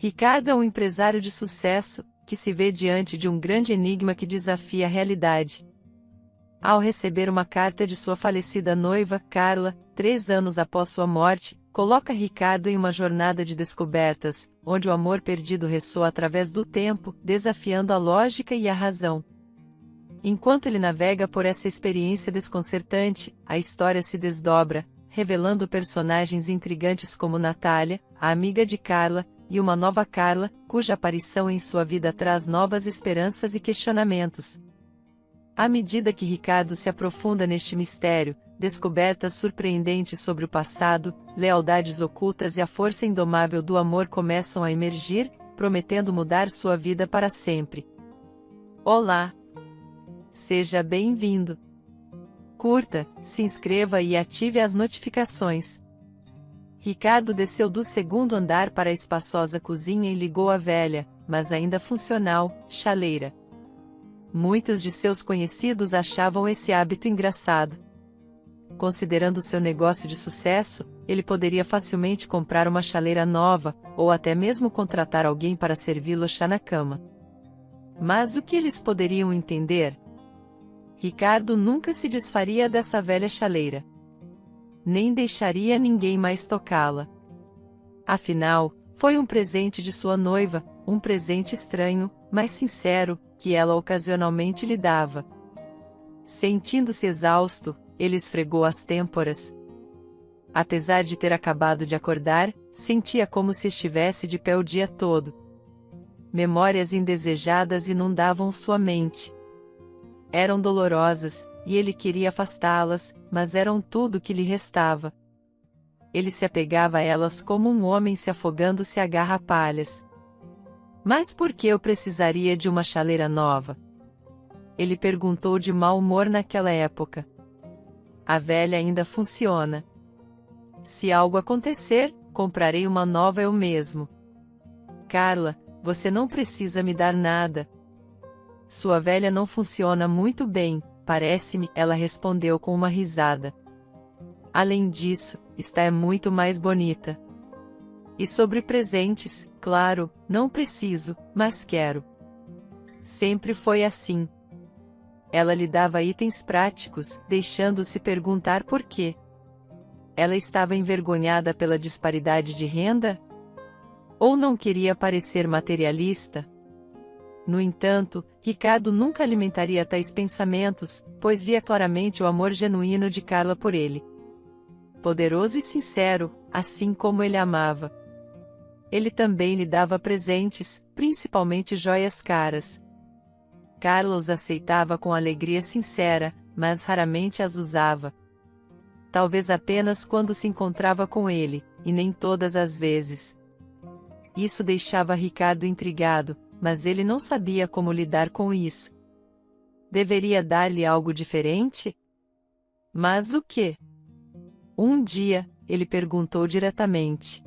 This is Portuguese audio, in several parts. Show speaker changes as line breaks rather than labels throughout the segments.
Ricardo é um empresário de sucesso, que se vê diante de um grande enigma que desafia a realidade. Ao receber uma carta de sua falecida noiva, Carla, 3 anos após sua morte, coloca Ricardo em uma jornada de descobertas, onde o amor perdido ressoa através do tempo, desafiando a lógica e a razão. Enquanto ele navega por essa experiência desconcertante, a história se desdobra, revelando personagens intrigantes como Natália, a amiga de Carla, e uma nova Carla, cuja aparição em sua vida traz novas esperanças e questionamentos. À medida que Ricardo se aprofunda neste mistério, descobertas surpreendentes sobre o passado, lealdades ocultas e a força indomável do amor começam a emergir, prometendo mudar sua vida para sempre. Olá! Seja bem-vindo! Curta, se inscreva e ative as notificações. Ricardo desceu do 2º andar para a espaçosa cozinha e ligou a velha, mas ainda funcional, chaleira. Muitos de seus conhecidos achavam esse hábito engraçado. Considerando seu negócio de sucesso, ele poderia facilmente comprar uma chaleira nova, ou até mesmo contratar alguém para servi-lo chá na cama. Mas o que eles poderiam entender? Ricardo nunca se desfaria dessa velha chaleira. Nem deixaria ninguém mais tocá-la. Afinal, foi um presente de sua noiva, um presente estranho, mas sincero, que ela ocasionalmente lhe dava. Sentindo-se exausto, ele esfregou as têmporas. Apesar de ter acabado de acordar, sentia como se estivesse de pé o dia todo. Memórias indesejadas inundavam sua mente. Eram dolorosas, e ele queria afastá-las, mas eram tudo que lhe restava. Ele se apegava a elas como um homem se afogando se agarra a palhas. Mas por que eu precisaria de uma chaleira nova? Ele perguntou de mau humor naquela época. A velha ainda funciona. Se algo acontecer, comprarei uma nova eu mesmo. Carla, você não precisa me dar nada. Sua velha não funciona muito bem, parece-me, ela respondeu com uma risada. Além disso, está muito mais bonita. E sobre presentes, claro, não preciso, mas quero. Sempre foi assim. Ela lhe dava itens práticos, deixando-se perguntar por quê. Ela estava envergonhada pela disparidade de renda? Ou não queria parecer materialista? No entanto, Ricardo nunca alimentaria tais pensamentos, pois via claramente o amor genuíno de Carla por ele. Poderoso e sincero, assim como ele amava. Ele também lhe dava presentes, principalmente joias caras. Carla os aceitava com alegria sincera, mas raramente as usava. Talvez apenas quando se encontrava com ele, e nem todas as vezes. Isso deixava Ricardo intrigado, mas ele não sabia como lidar com isso. Deveria dar-lhe algo diferente? Mas o quê? Um dia, ele perguntou diretamente.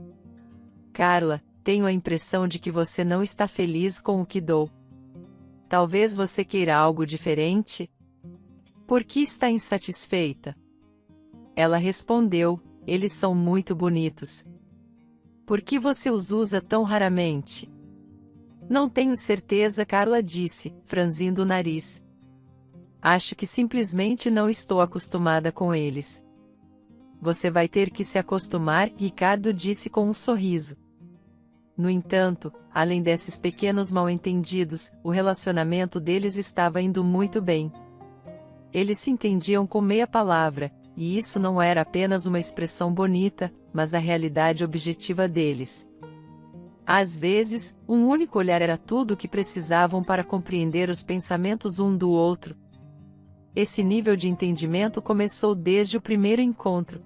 Carla, tenho a impressão de que você não está feliz com o que dou. Talvez você queira algo diferente? Por que está insatisfeita? Ela respondeu, eles são muito bonitos. Por que você os usa tão raramente? Não tenho certeza, Carla disse, franzindo o nariz. Acho que simplesmente não estou acostumada com eles. Você vai ter que se acostumar, Ricardo disse com um sorriso. No entanto, além desses pequenos mal-entendidos, o relacionamento deles estava indo muito bem. Eles se entendiam com meia palavra, e isso não era apenas uma expressão bonita, mas a realidade objetiva deles. Às vezes, um único olhar era tudo o que precisavam para compreender os pensamentos um do outro. Esse nível de entendimento começou desde o primeiro encontro.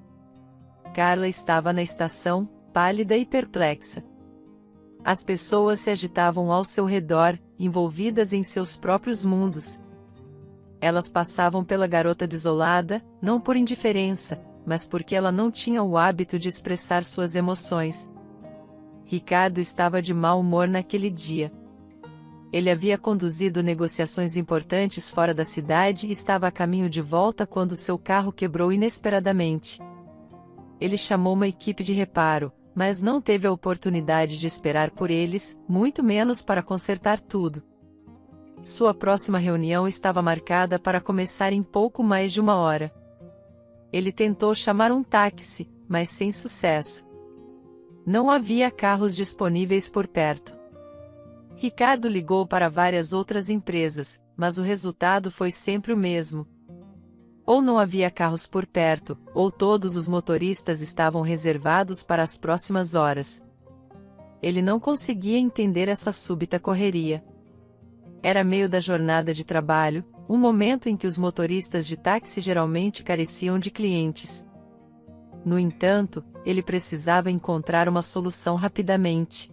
Carla estava na estação, pálida e perplexa. As pessoas se agitavam ao seu redor, envolvidas em seus próprios mundos. Elas passavam pela garota desolada, não por indiferença, mas porque ela não tinha o hábito de expressar suas emoções. Ricardo estava de mau humor naquele dia. Ele havia conduzido negociações importantes fora da cidade e estava a caminho de volta quando seu carro quebrou inesperadamente. Ele chamou uma equipe de reparo, mas não teve a oportunidade de esperar por eles, muito menos para consertar tudo. Sua próxima reunião estava marcada para começar em pouco mais de 1 hora. Ele tentou chamar um táxi, mas sem sucesso. Não havia carros disponíveis por perto. Ricardo ligou para várias outras empresas, mas o resultado foi sempre o mesmo. Ou não havia carros por perto, ou todos os motoristas estavam reservados para as próximas horas. Ele não conseguia entender essa súbita correria. Era meio da jornada de trabalho, um momento em que os motoristas de táxi geralmente careciam de clientes. No entanto, ele precisava encontrar uma solução rapidamente.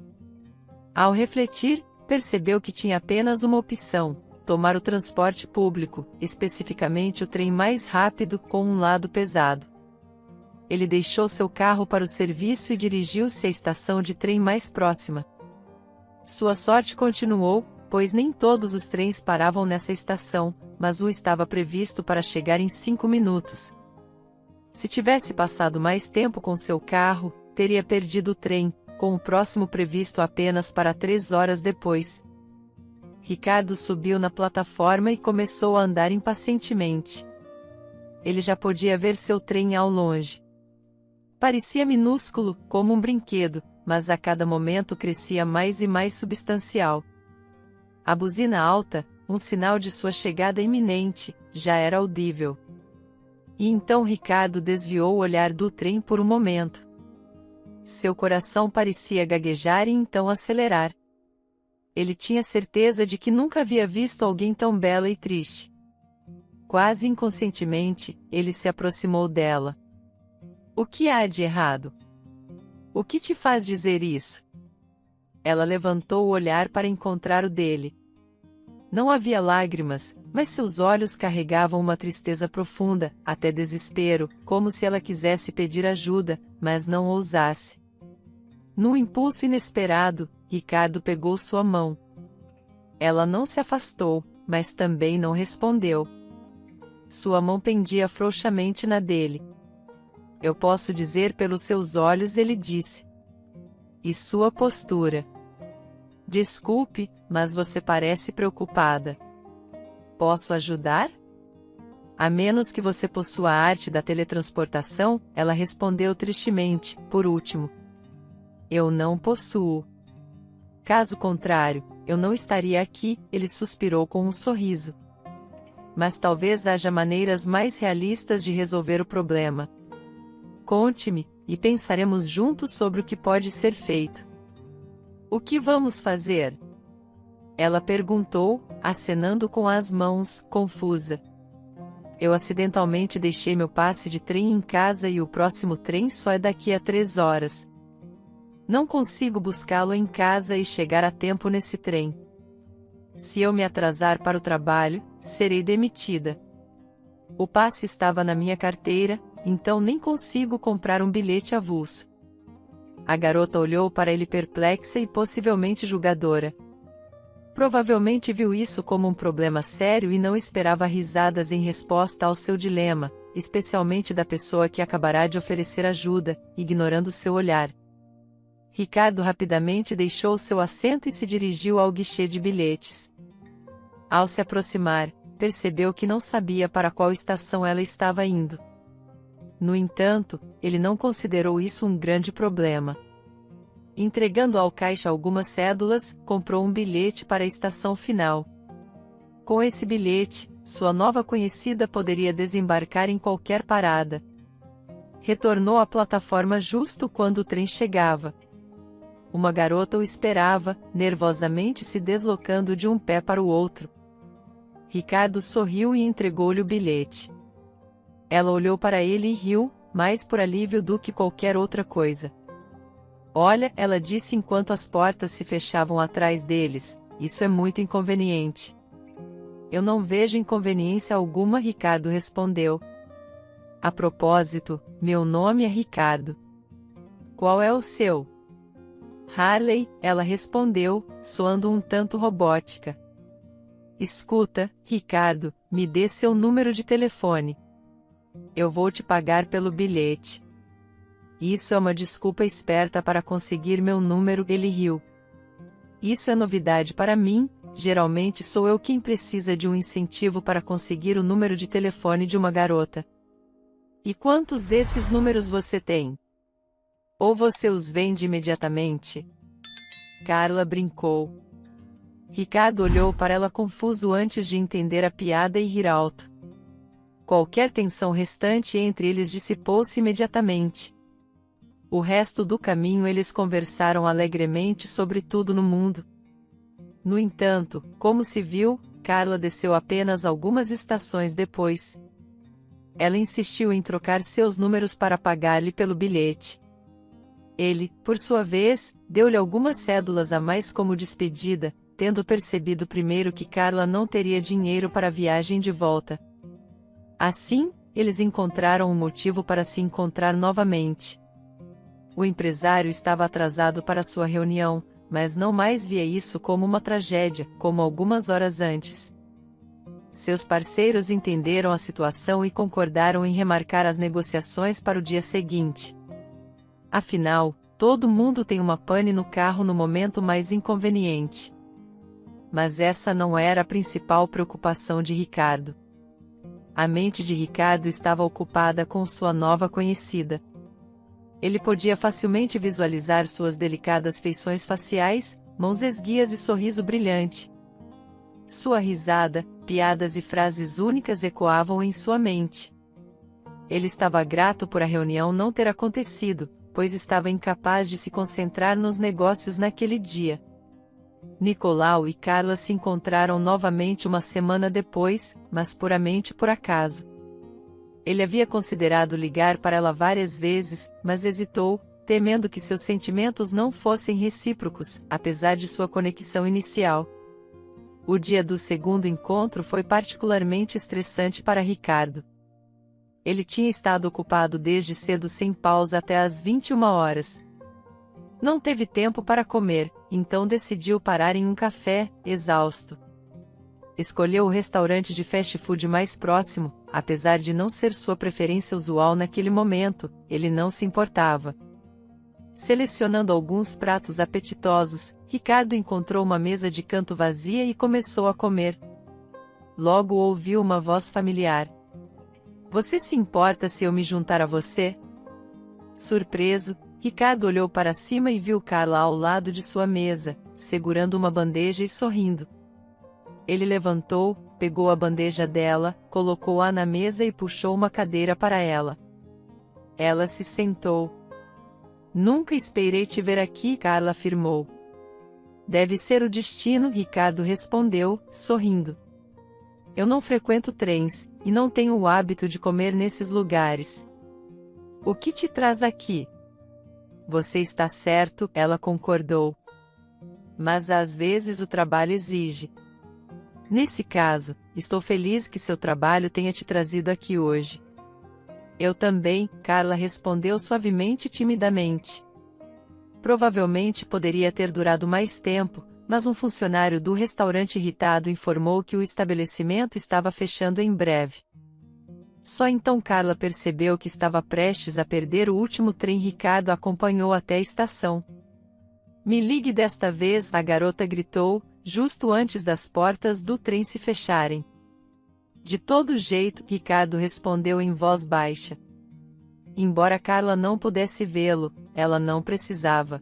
Ao refletir, percebeu que tinha apenas uma opção: tomar o transporte público, especificamente o trem mais rápido com um lado pesado. Ele deixou seu carro para o serviço e dirigiu-se à estação de trem mais próxima. Sua sorte continuou, pois nem todos os trens paravam nessa estação, mas o estava previsto para chegar em 5 minutos. Se tivesse passado mais tempo com seu carro, teria perdido o trem, com o próximo previsto apenas para 3 horas depois. Ricardo subiu na plataforma e começou a andar impacientemente. Ele já podia ver seu trem ao longe. Parecia minúsculo, como um brinquedo, mas a cada momento crescia mais e mais substancial. A buzina alta, um sinal de sua chegada iminente, já era audível. E então Ricardo desviou o olhar do trem por um momento. Seu coração parecia gaguejar e então acelerar. Ele tinha certeza de que nunca havia visto alguém tão bela e triste. Quase inconscientemente, ele se aproximou dela. O que há de errado? O que te faz dizer isso? Ela levantou o olhar para encontrar o dele. Não havia lágrimas, mas seus olhos carregavam uma tristeza profunda, até desespero, como se ela quisesse pedir ajuda, mas não ousasse. Num impulso inesperado, Ricardo pegou sua mão. Ela não se afastou, mas também não respondeu. Sua mão pendia frouxamente na dele. Eu posso dizer pelos seus olhos, ele disse. E sua postura. Desculpe, mas você parece preocupada. Posso ajudar? A menos que você possua a arte da teletransportação, ela respondeu tristemente, por último. Eu não possuo. Caso contrário, eu não estaria aqui, ele suspirou com um sorriso. Mas talvez haja maneiras mais realistas de resolver o problema. Conte-me, e pensaremos juntos sobre o que pode ser feito. O que vamos fazer? Ela perguntou, acenando com as mãos, confusa. Eu acidentalmente deixei meu passe de trem em casa e o próximo trem só é daqui a 3 horas. Não consigo buscá-lo em casa e chegar a tempo nesse trem. Se eu me atrasar para o trabalho, serei demitida. O passe estava na minha carteira, então nem consigo comprar um bilhete avulso. A garota olhou para ele perplexa e possivelmente julgadora. Provavelmente viu isso como um problema sério e não esperava risadas em resposta ao seu dilema, especialmente da pessoa que acabará de oferecer ajuda, ignorando seu olhar. Ricardo rapidamente deixou seu assento e se dirigiu ao guichê de bilhetes. Ao se aproximar, percebeu que não sabia para qual estação ela estava indo. No entanto, ele não considerou isso um grande problema. Entregando ao caixa algumas cédulas, comprou um bilhete para a estação final. Com esse bilhete, sua nova conhecida poderia desembarcar em qualquer parada. Retornou à plataforma justo quando o trem chegava. Uma garota o esperava, nervosamente se deslocando de um pé para o outro. Ricardo sorriu e entregou-lhe o bilhete. Ela olhou para ele e riu, mais por alívio do que qualquer outra coisa. Olha, ela disse enquanto as portas se fechavam atrás deles, isso é muito inconveniente. Eu não vejo inconveniência alguma, Ricardo respondeu. A propósito, meu nome é Ricardo. Qual é o seu? Harley, ela respondeu, soando um tanto robótica. Escuta, Ricardo, me dê seu número de telefone. Eu vou te pagar pelo bilhete. Isso é uma desculpa esperta para conseguir meu número, ele riu. Isso é novidade para mim, geralmente sou eu quem precisa de um incentivo para conseguir o número de telefone de uma garota. E quantos desses números você tem? Ou você os vende imediatamente? Carla brincou. Ricardo olhou para ela confuso antes de entender a piada e rir alto. Qualquer tensão restante entre eles dissipou-se imediatamente. O resto do caminho eles conversaram alegremente sobre tudo no mundo. No entanto, como se viu, Carla desceu apenas algumas estações depois. Ela insistiu em trocar seus números para pagar-lhe pelo bilhete. Ele, por sua vez, deu-lhe algumas cédulas a mais como despedida, tendo percebido primeiro que Carla não teria dinheiro para a viagem de volta. Assim, eles encontraram um motivo para se encontrar novamente. O empresário estava atrasado para sua reunião, mas não mais via isso como uma tragédia, como algumas horas antes. Seus parceiros entenderam a situação e concordaram em remarcar as negociações para o dia seguinte. Afinal, todo mundo tem uma pane no carro no momento mais inconveniente. Mas essa não era a principal preocupação de Ricardo. A mente de Ricardo estava ocupada com sua nova conhecida. Ele podia facilmente visualizar suas delicadas feições faciais, mãos esguias e sorriso brilhante. Sua risada, piadas e frases únicas ecoavam em sua mente. Ele estava grato por a reunião não ter acontecido, pois estava incapaz de se concentrar nos negócios naquele dia. Nicolau e Carla se encontraram novamente uma semana depois, mas puramente por acaso. Ele havia considerado ligar para ela várias vezes, mas hesitou, temendo que seus sentimentos não fossem recíprocos, apesar de sua conexão inicial. O dia do segundo encontro foi particularmente estressante para Ricardo. Ele tinha estado ocupado desde cedo sem pausa até às 21 horas. Não teve tempo para comer, então decidiu parar em um café, exausto. Escolheu o restaurante de fast food mais próximo, apesar de não ser sua preferência usual naquele momento, ele não se importava. Selecionando alguns pratos apetitosos, Ricardo encontrou uma mesa de canto vazia e começou a comer. Logo ouviu uma voz familiar. "Você se importa se eu me juntar a você?" Surpreso, Ricardo olhou para cima e viu Carla ao lado de sua mesa, segurando uma bandeja e sorrindo. Ele levantou, pegou a bandeja dela, colocou-a na mesa e puxou uma cadeira para ela. Ela se sentou. "Nunca esperei te ver aqui", Carla afirmou. "Deve ser o destino", Ricardo respondeu, sorrindo. "Eu não frequento trens, e não tenho o hábito de comer nesses lugares." "O que te traz aqui?" "Você está certo", ela concordou. "Mas às vezes o trabalho exige." "Nesse caso, estou feliz que seu trabalho tenha te trazido aqui hoje." "Eu também", Carla respondeu suavemente e timidamente. Provavelmente poderia ter durado mais tempo, mas um funcionário do restaurante irritado informou que o estabelecimento estava fechando em breve. Só então Carla percebeu que estava prestes a perder o último trem. Ricardo a acompanhou até a estação. "Me ligue desta vez", a garota gritou, justo antes das portas do trem se fecharem. "De todo jeito", Ricardo respondeu em voz baixa. Embora Carla não pudesse vê-lo, ela não precisava.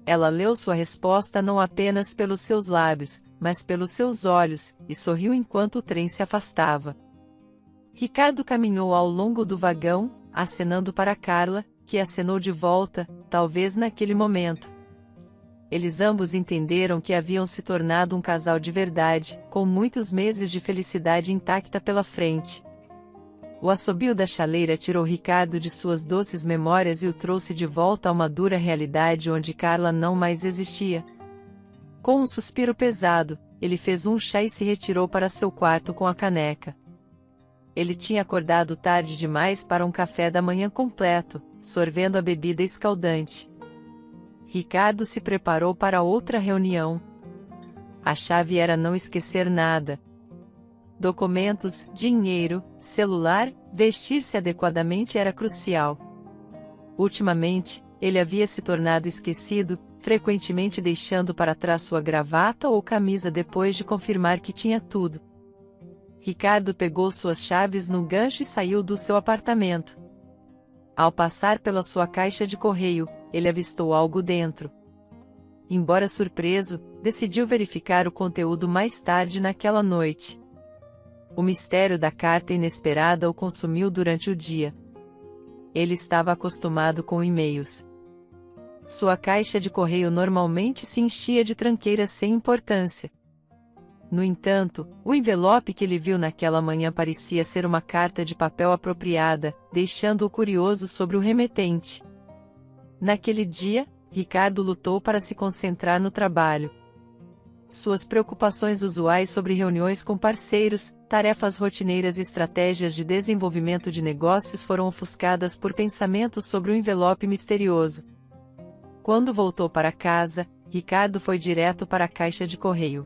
Ela leu sua resposta não apenas pelos seus lábios, mas pelos seus olhos, e sorriu enquanto o trem se afastava. Ricardo caminhou ao longo do vagão, acenando para Carla, que acenou de volta, talvez naquele momento. Eles ambos entenderam que haviam se tornado um casal de verdade, com muitos meses de felicidade intacta pela frente. O assobio da chaleira tirou Ricardo de suas doces memórias e o trouxe de volta a uma dura realidade onde Carla não mais existia. Com um suspiro pesado, ele fez um chá e se retirou para seu quarto com a caneca. Ele tinha acordado tarde demais para um café da manhã completo, sorvendo a bebida escaldante. Ricardo se preparou para outra reunião. A chave era não esquecer nada. Documentos, dinheiro, celular, vestir-se adequadamente era crucial. Ultimamente, ele havia se tornado esquecido, frequentemente deixando para trás sua gravata ou camisa depois de confirmar que tinha tudo. Ricardo pegou suas chaves no gancho e saiu do seu apartamento. Ao passar pela sua caixa de correio, ele avistou algo dentro. Embora surpreso, decidiu verificar o conteúdo mais tarde naquela noite. O mistério da carta inesperada o consumiu durante o dia. Ele estava acostumado com e-mails. Sua caixa de correio normalmente se enchia de tranqueiras sem importância. No entanto, o envelope que ele viu naquela manhã parecia ser uma carta de papel apropriada, deixando-o curioso sobre o remetente. Naquele dia, Ricardo lutou para se concentrar no trabalho. Suas preocupações usuais sobre reuniões com parceiros, tarefas rotineiras e estratégias de desenvolvimento de negócios foram ofuscadas por pensamentos sobre o envelope misterioso. Quando voltou para casa, Ricardo foi direto para a caixa de correio.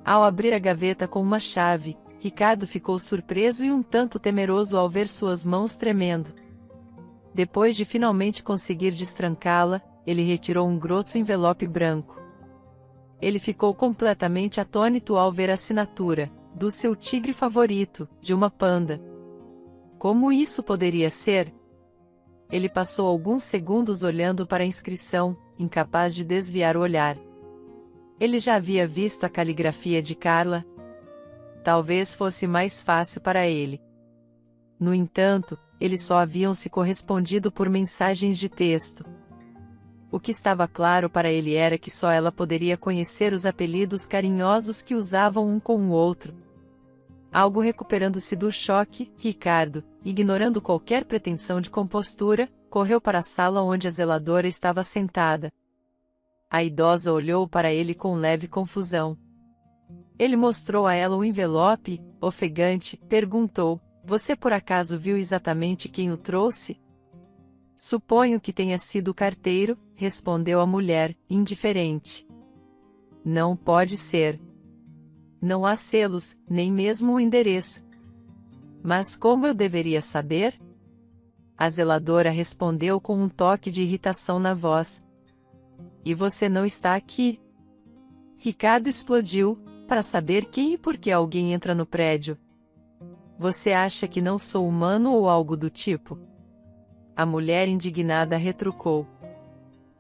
Ao abrir a gaveta com uma chave, Ricardo ficou surpreso e um tanto temeroso ao ver suas mãos tremendo. Depois de finalmente conseguir destrancá-la, ele retirou um grosso envelope branco. Ele ficou completamente atônito ao ver a assinatura, do seu tigre favorito, de uma panda. Como isso poderia ser? Ele passou alguns segundos olhando para a inscrição, incapaz de desviar o olhar. Ele já havia visto a caligrafia de Carla. Talvez fosse mais fácil para ele. No entanto, eles só haviam se correspondido por mensagens de texto. O que estava claro para ele era que só ela poderia conhecer os apelidos carinhosos que usavam um com o outro. Algo recuperando-se do choque, Ricardo, ignorando qualquer pretensão de compostura, correu para a sala onde a zeladora estava sentada. A idosa olhou para ele com leve confusão. Ele mostrou a ela o envelope, ofegante, perguntou: "Você por acaso viu exatamente quem o trouxe?" "Suponho que tenha sido o carteiro", respondeu a mulher, indiferente. "Não pode ser. Não há selos, nem mesmo um endereço." "Mas como eu deveria saber?" A zeladora respondeu com um toque de irritação na voz. "E você não está aqui?" Ricardo explodiu, para saber quem e por que alguém entra no prédio. "Você acha que não sou humano ou algo do tipo?" A mulher indignada retrucou.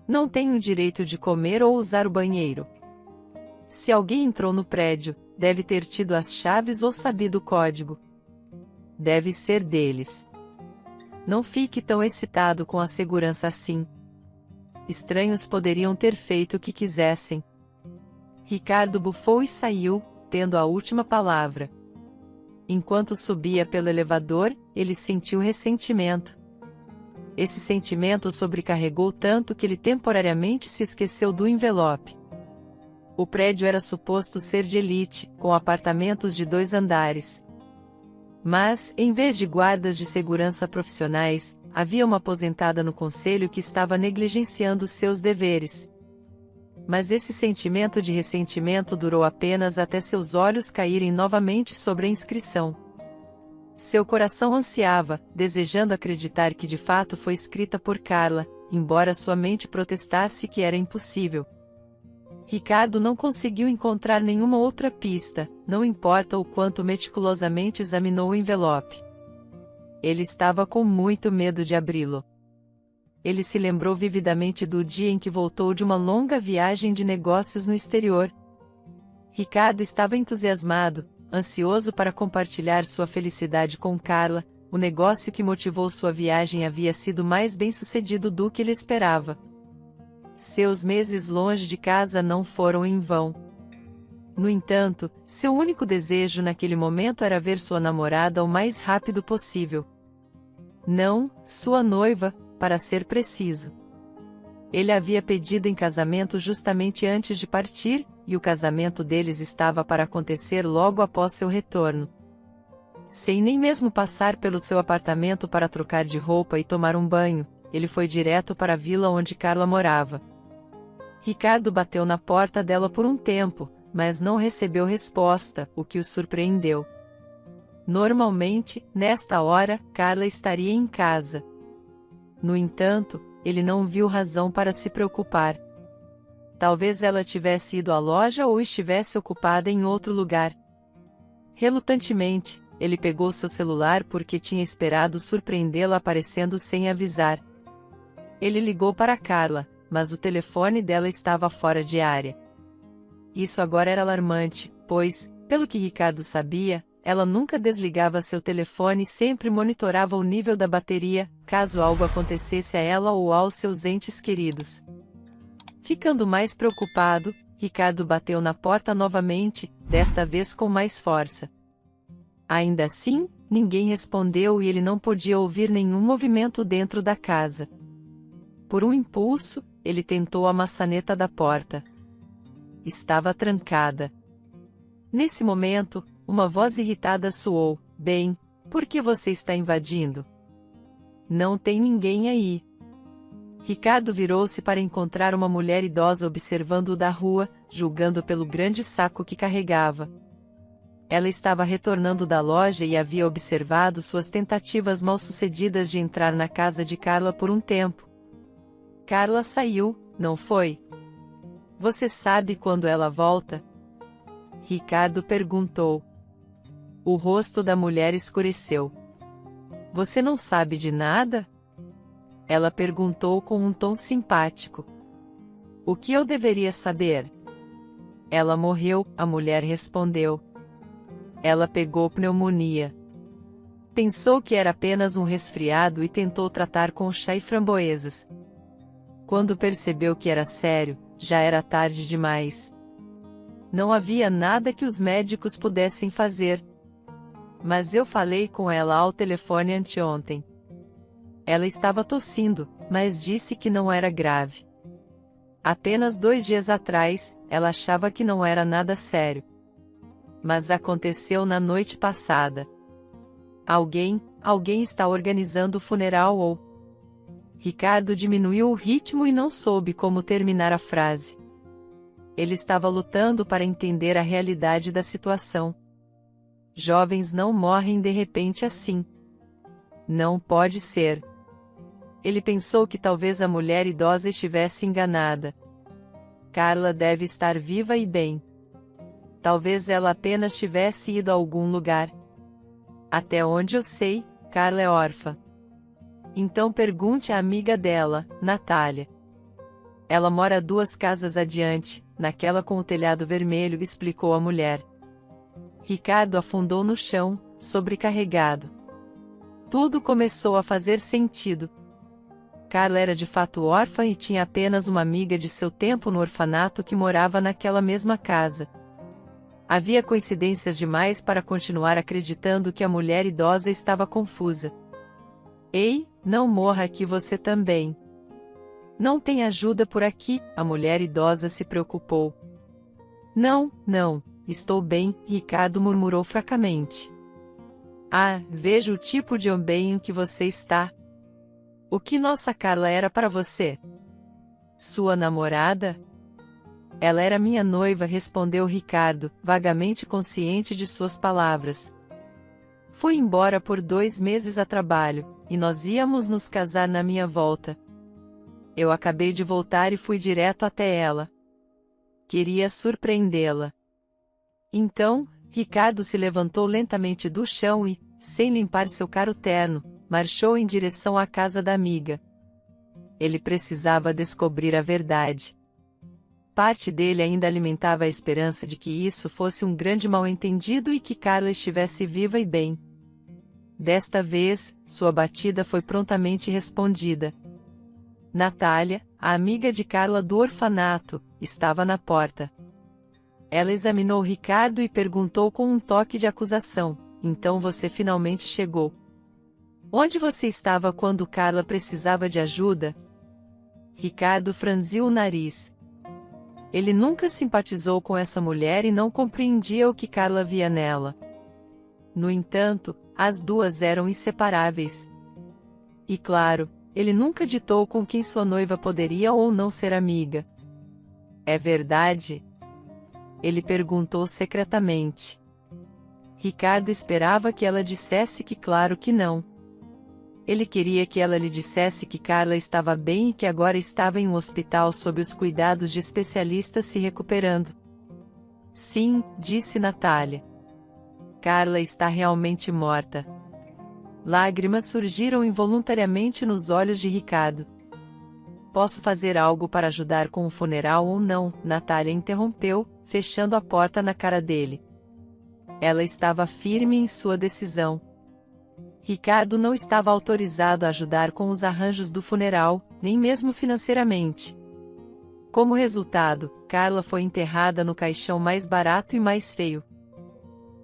"Não tenho direito de comer ou usar o banheiro. Se alguém entrou no prédio, deve ter tido as chaves ou sabido o código. Deve ser deles. Não fique tão excitado com a segurança assim. Estranhos poderiam ter feito o que quisessem." Ricardo bufou e saiu, tendo a última palavra. Enquanto subia pelo elevador, ele sentiu ressentimento. Esse sentimento o sobrecarregou tanto que ele temporariamente se esqueceu do envelope. O prédio era suposto ser de elite, com apartamentos de 2 andares. Mas, em vez de guardas de segurança profissionais, havia uma aposentada no conselho que estava negligenciando seus deveres. Mas esse sentimento de ressentimento durou apenas até seus olhos caírem novamente sobre a inscrição. Seu coração ansiava, desejando acreditar que de fato foi escrita por Carla, embora sua mente protestasse que era impossível. Ricardo não conseguiu encontrar nenhuma outra pista, não importa o quanto meticulosamente examinou o envelope. Ele estava com muito medo de abri-lo. Ele se lembrou vividamente do dia em que voltou de uma longa viagem de negócios no exterior. Ricardo estava entusiasmado, ansioso para compartilhar sua felicidade com Carla. O negócio que motivou sua viagem havia sido mais bem-sucedido do que ele esperava. Seus meses longe de casa não foram em vão. No entanto, seu único desejo naquele momento era ver sua namorada o mais rápido possível. Não, sua noiva, para ser preciso. Ele havia pedido em casamento justamente antes de partir, e o casamento deles estava para acontecer logo após seu retorno. Sem nem mesmo passar pelo seu apartamento para trocar de roupa e tomar um banho, ele foi direto para a vila onde Carla morava. Ricardo bateu na porta dela por um tempo, mas não recebeu resposta, o que o surpreendeu. Normalmente, nesta hora, Carla estaria em casa. No entanto, ele não viu razão para se preocupar. Talvez ela tivesse ido à loja ou estivesse ocupada em outro lugar. Relutantemente, ele pegou seu celular porque tinha esperado surpreendê-la aparecendo sem avisar. Ele ligou para Carla, mas o telefone dela estava fora de área. Isso agora era alarmante, pois, pelo que Ricardo sabia, ela nunca desligava seu telefone e sempre monitorava o nível da bateria, caso algo acontecesse a ela ou aos seus entes queridos. Ficando mais preocupado, Ricardo bateu na porta novamente, desta vez com mais força. Ainda assim, ninguém respondeu e ele não podia ouvir nenhum movimento dentro da casa. Por um impulso, ele tentou a maçaneta da porta. Estava trancada. Nesse momento, uma voz irritada soou: "Bem, por que você está invadindo? Não tem ninguém aí." Ricardo virou-se para encontrar uma mulher idosa observando-o da rua, julgando pelo grande saco que carregava. Ela estava retornando da loja e havia observado suas tentativas mal-sucedidas de entrar na casa de Carla por um tempo. Carla saiu, não foi? Você sabe quando ela volta? Ricardo perguntou. O rosto da mulher escureceu. Você não sabe de nada? Ela perguntou com um tom simpático. O que eu deveria saber? Ela morreu, a mulher respondeu. Ela pegou pneumonia. Pensou que era apenas um resfriado e tentou tratar com chá e framboesas. Quando percebeu que era sério, já era tarde demais. Não havia nada que os médicos pudessem fazer. Mas eu falei com ela ao telefone anteontem. Ela estava tossindo, mas disse que não era grave. Apenas 2 dias atrás, ela achava que não era nada sério. Mas aconteceu na noite passada. Alguém está organizando o funeral ou... Ricardo diminuiu o ritmo e não soube como terminar a frase. Ele estava lutando para entender a realidade da situação. Jovens não morrem de repente assim. Não pode ser. Ele pensou que talvez a mulher idosa estivesse enganada. Carla deve estar viva e bem. Talvez ela apenas tivesse ido a algum lugar. Até onde eu sei, Carla é órfã. Então pergunte à amiga dela, Natália. Ela mora 2 casas adiante, naquela com o telhado vermelho, explicou a mulher. Ricardo afundou no chão, sobrecarregado. Tudo começou a fazer sentido. Carla era de fato órfã e tinha apenas uma amiga de seu tempo no orfanato que morava naquela mesma casa. Havia coincidências demais para continuar acreditando que a mulher idosa estava confusa. Ei, não morra aqui você também. Não tem ajuda por aqui, a mulher idosa se preocupou. Não, estou bem, Ricardo murmurou fracamente. Ah, vejo o tipo de homem que você está. O que nossa Carla era para você? Sua namorada? Ela era minha noiva, respondeu Ricardo, vagamente consciente de suas palavras. Fui embora por 2 meses a trabalho, e nós íamos nos casar na minha volta. Eu acabei de voltar e fui direto até ela. Queria surpreendê-la. Então, Ricardo se levantou lentamente do chão e, sem limpar seu caro terno, marchou em direção à casa da amiga. Ele precisava descobrir a verdade. Parte dele ainda alimentava a esperança de que isso fosse um grande mal-entendido e que Carla estivesse viva e bem. Desta vez, sua batida foi prontamente respondida. Natália, a amiga de Carla do orfanato, estava na porta. Ela examinou Ricardo e perguntou com um toque de acusação: então você finalmente chegou. Onde você estava quando Carla precisava de ajuda? Ricardo franziu o nariz. Ele nunca simpatizou com essa mulher e não compreendia o que Carla via nela. No entanto, as duas eram inseparáveis. E claro, ele nunca ditou com quem sua noiva poderia ou não ser amiga. É verdade? Ele perguntou secretamente. Ricardo esperava que ela dissesse que claro que não. Ele queria que ela lhe dissesse que Carla estava bem e que agora estava em um hospital sob os cuidados de especialistas se recuperando. Sim, disse Natália. Carla está realmente morta. Lágrimas surgiram involuntariamente nos olhos de Ricardo. Posso fazer algo para ajudar com o funeral ou não? Natália interrompeu, fechando a porta na cara dele. Ela estava firme em sua decisão. Ricardo não estava autorizado a ajudar com os arranjos do funeral, nem mesmo financeiramente. Como resultado, Carla foi enterrada no caixão mais barato e mais feio.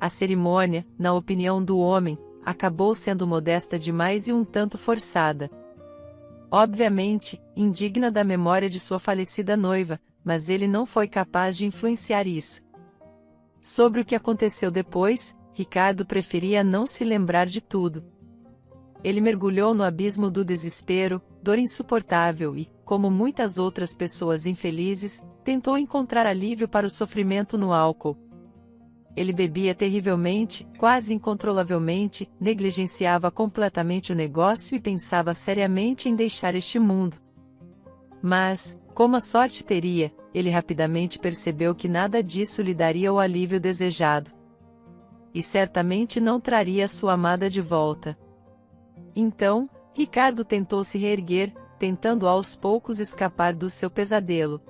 A cerimônia, na opinião do homem, acabou sendo modesta demais e um tanto forçada. Obviamente, indigna da memória de sua falecida noiva, mas ele não foi capaz de influenciar isso. Sobre o que aconteceu depois, Ricardo preferia não se lembrar de tudo. Ele mergulhou no abismo do desespero, dor insuportável e, como muitas outras pessoas infelizes, tentou encontrar alívio para o sofrimento no álcool. Ele bebia terrivelmente, quase incontrolavelmente, negligenciava completamente o negócio e pensava seriamente em deixar este mundo. Mas, como a sorte teria, ele rapidamente percebeu que nada disso lhe daria o alívio desejado. E certamente não traria sua amada de volta. Então, Ricardo tentou se reerguer, tentando aos poucos escapar do seu pesadelo.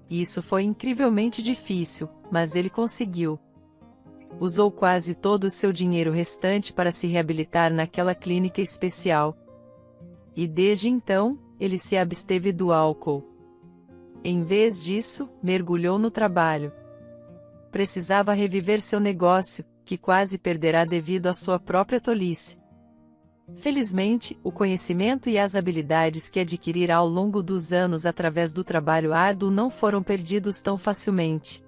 Isso foi incrivelmente difícil, mas ele conseguiu. Usou quase todo o seu dinheiro restante para se reabilitar naquela clínica especial. E desde então, ele se absteve do álcool. Em vez disso, mergulhou no trabalho. Precisava reviver seu negócio, que quase perderá devido à sua própria tolice. Felizmente, o conhecimento e as habilidades que adquirirá ao longo dos anos através do trabalho árduo não foram perdidos tão facilmente.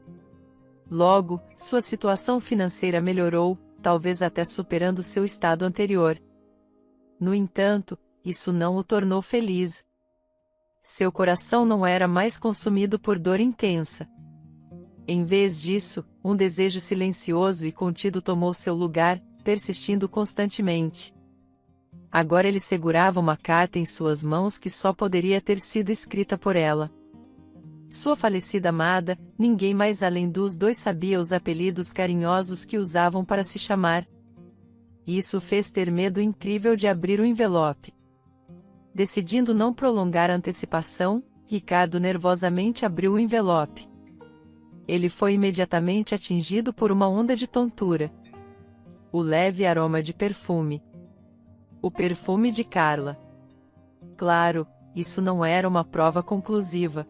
Logo, sua situação financeira melhorou, talvez até superando seu estado anterior. No entanto, isso não o tornou feliz. Seu coração não era mais consumido por dor intensa. Em vez disso, um desejo silencioso e contido tomou seu lugar, persistindo constantemente. Agora ele segurava uma carta em suas mãos que só poderia ter sido escrita por ela. Sua falecida amada, ninguém mais além dos dois sabia os apelidos carinhosos que usavam para se chamar. Isso fez ter medo incrível de abrir o envelope. Decidindo não prolongar a antecipação, Ricardo nervosamente abriu o envelope. Ele foi imediatamente atingido por uma onda de tontura. O leve aroma de perfume. O perfume de Carla. Claro, isso não era uma prova conclusiva.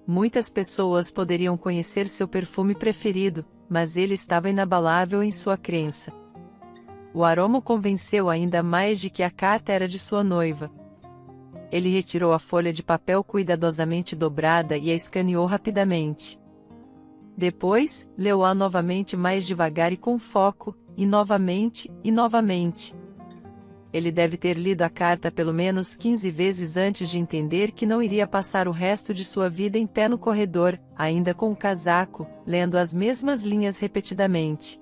Muitas pessoas poderiam conhecer seu perfume preferido, mas ele estava inabalável em sua crença. O aroma o convenceu ainda mais de que a carta era de sua noiva. Ele retirou a folha de papel cuidadosamente dobrada e a escaneou rapidamente. Depois, leu-a novamente mais devagar e com foco, e novamente, e novamente. Ele deve ter lido a carta pelo menos 15 vezes antes de entender que não iria passar o resto de sua vida em pé no corredor, ainda com o casaco, lendo as mesmas linhas repetidamente.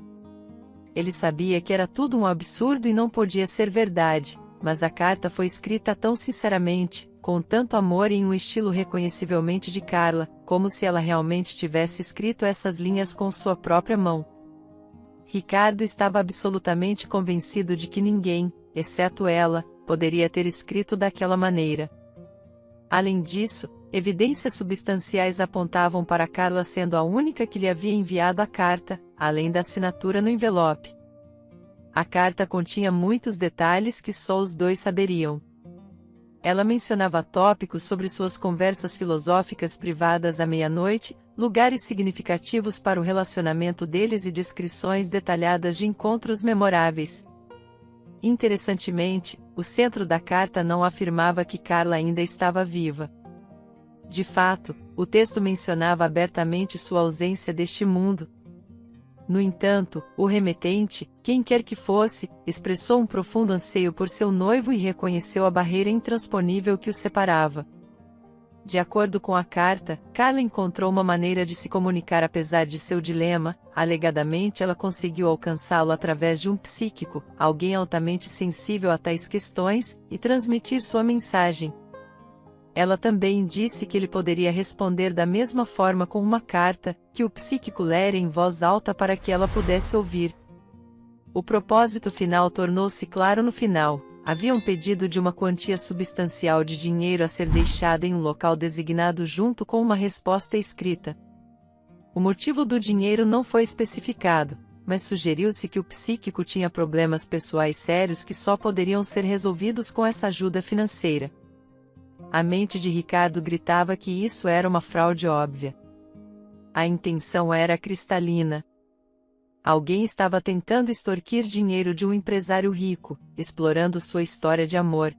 Ele sabia que era tudo um absurdo e não podia ser verdade, mas a carta foi escrita tão sinceramente, com tanto amor e em um estilo reconhecivelmente de Carla, como se ela realmente tivesse escrito essas linhas com sua própria mão. Ricardo estava absolutamente convencido de que ninguém, exceto ela, poderia ter escrito daquela maneira. Além disso, evidências substanciais apontavam para Carla sendo a única que lhe havia enviado a carta, além da assinatura no envelope. A carta continha muitos detalhes que só os dois saberiam. Ela mencionava tópicos sobre suas conversas filosóficas privadas à meia-noite, lugares significativos para o relacionamento deles e descrições detalhadas de encontros memoráveis. Interessantemente, o centro da carta não afirmava que Carla ainda estava viva. De fato, o texto mencionava abertamente sua ausência deste mundo. No entanto, o remetente, quem quer que fosse, expressou um profundo anseio por seu noivo e reconheceu a barreira intransponível que os separava. De acordo com a carta, Carla encontrou uma maneira de se comunicar apesar de seu dilema. Alegadamente ela conseguiu alcançá-lo através de um psíquico, alguém altamente sensível a tais questões, e transmitir sua mensagem. Ela também disse que ele poderia responder da mesma forma com uma carta, que o psíquico lera em voz alta para que ela pudesse ouvir. O propósito final tornou-se claro no final. Havia um pedido de uma quantia substancial de dinheiro a ser deixada em um local designado junto com uma resposta escrita. O motivo do dinheiro não foi especificado, mas sugeriu-se que o psíquico tinha problemas pessoais sérios que só poderiam ser resolvidos com essa ajuda financeira. A mente de Ricardo gritava que isso era uma fraude óbvia. A intenção era cristalina. Alguém estava tentando extorquir dinheiro de um empresário rico, explorando sua história de amor.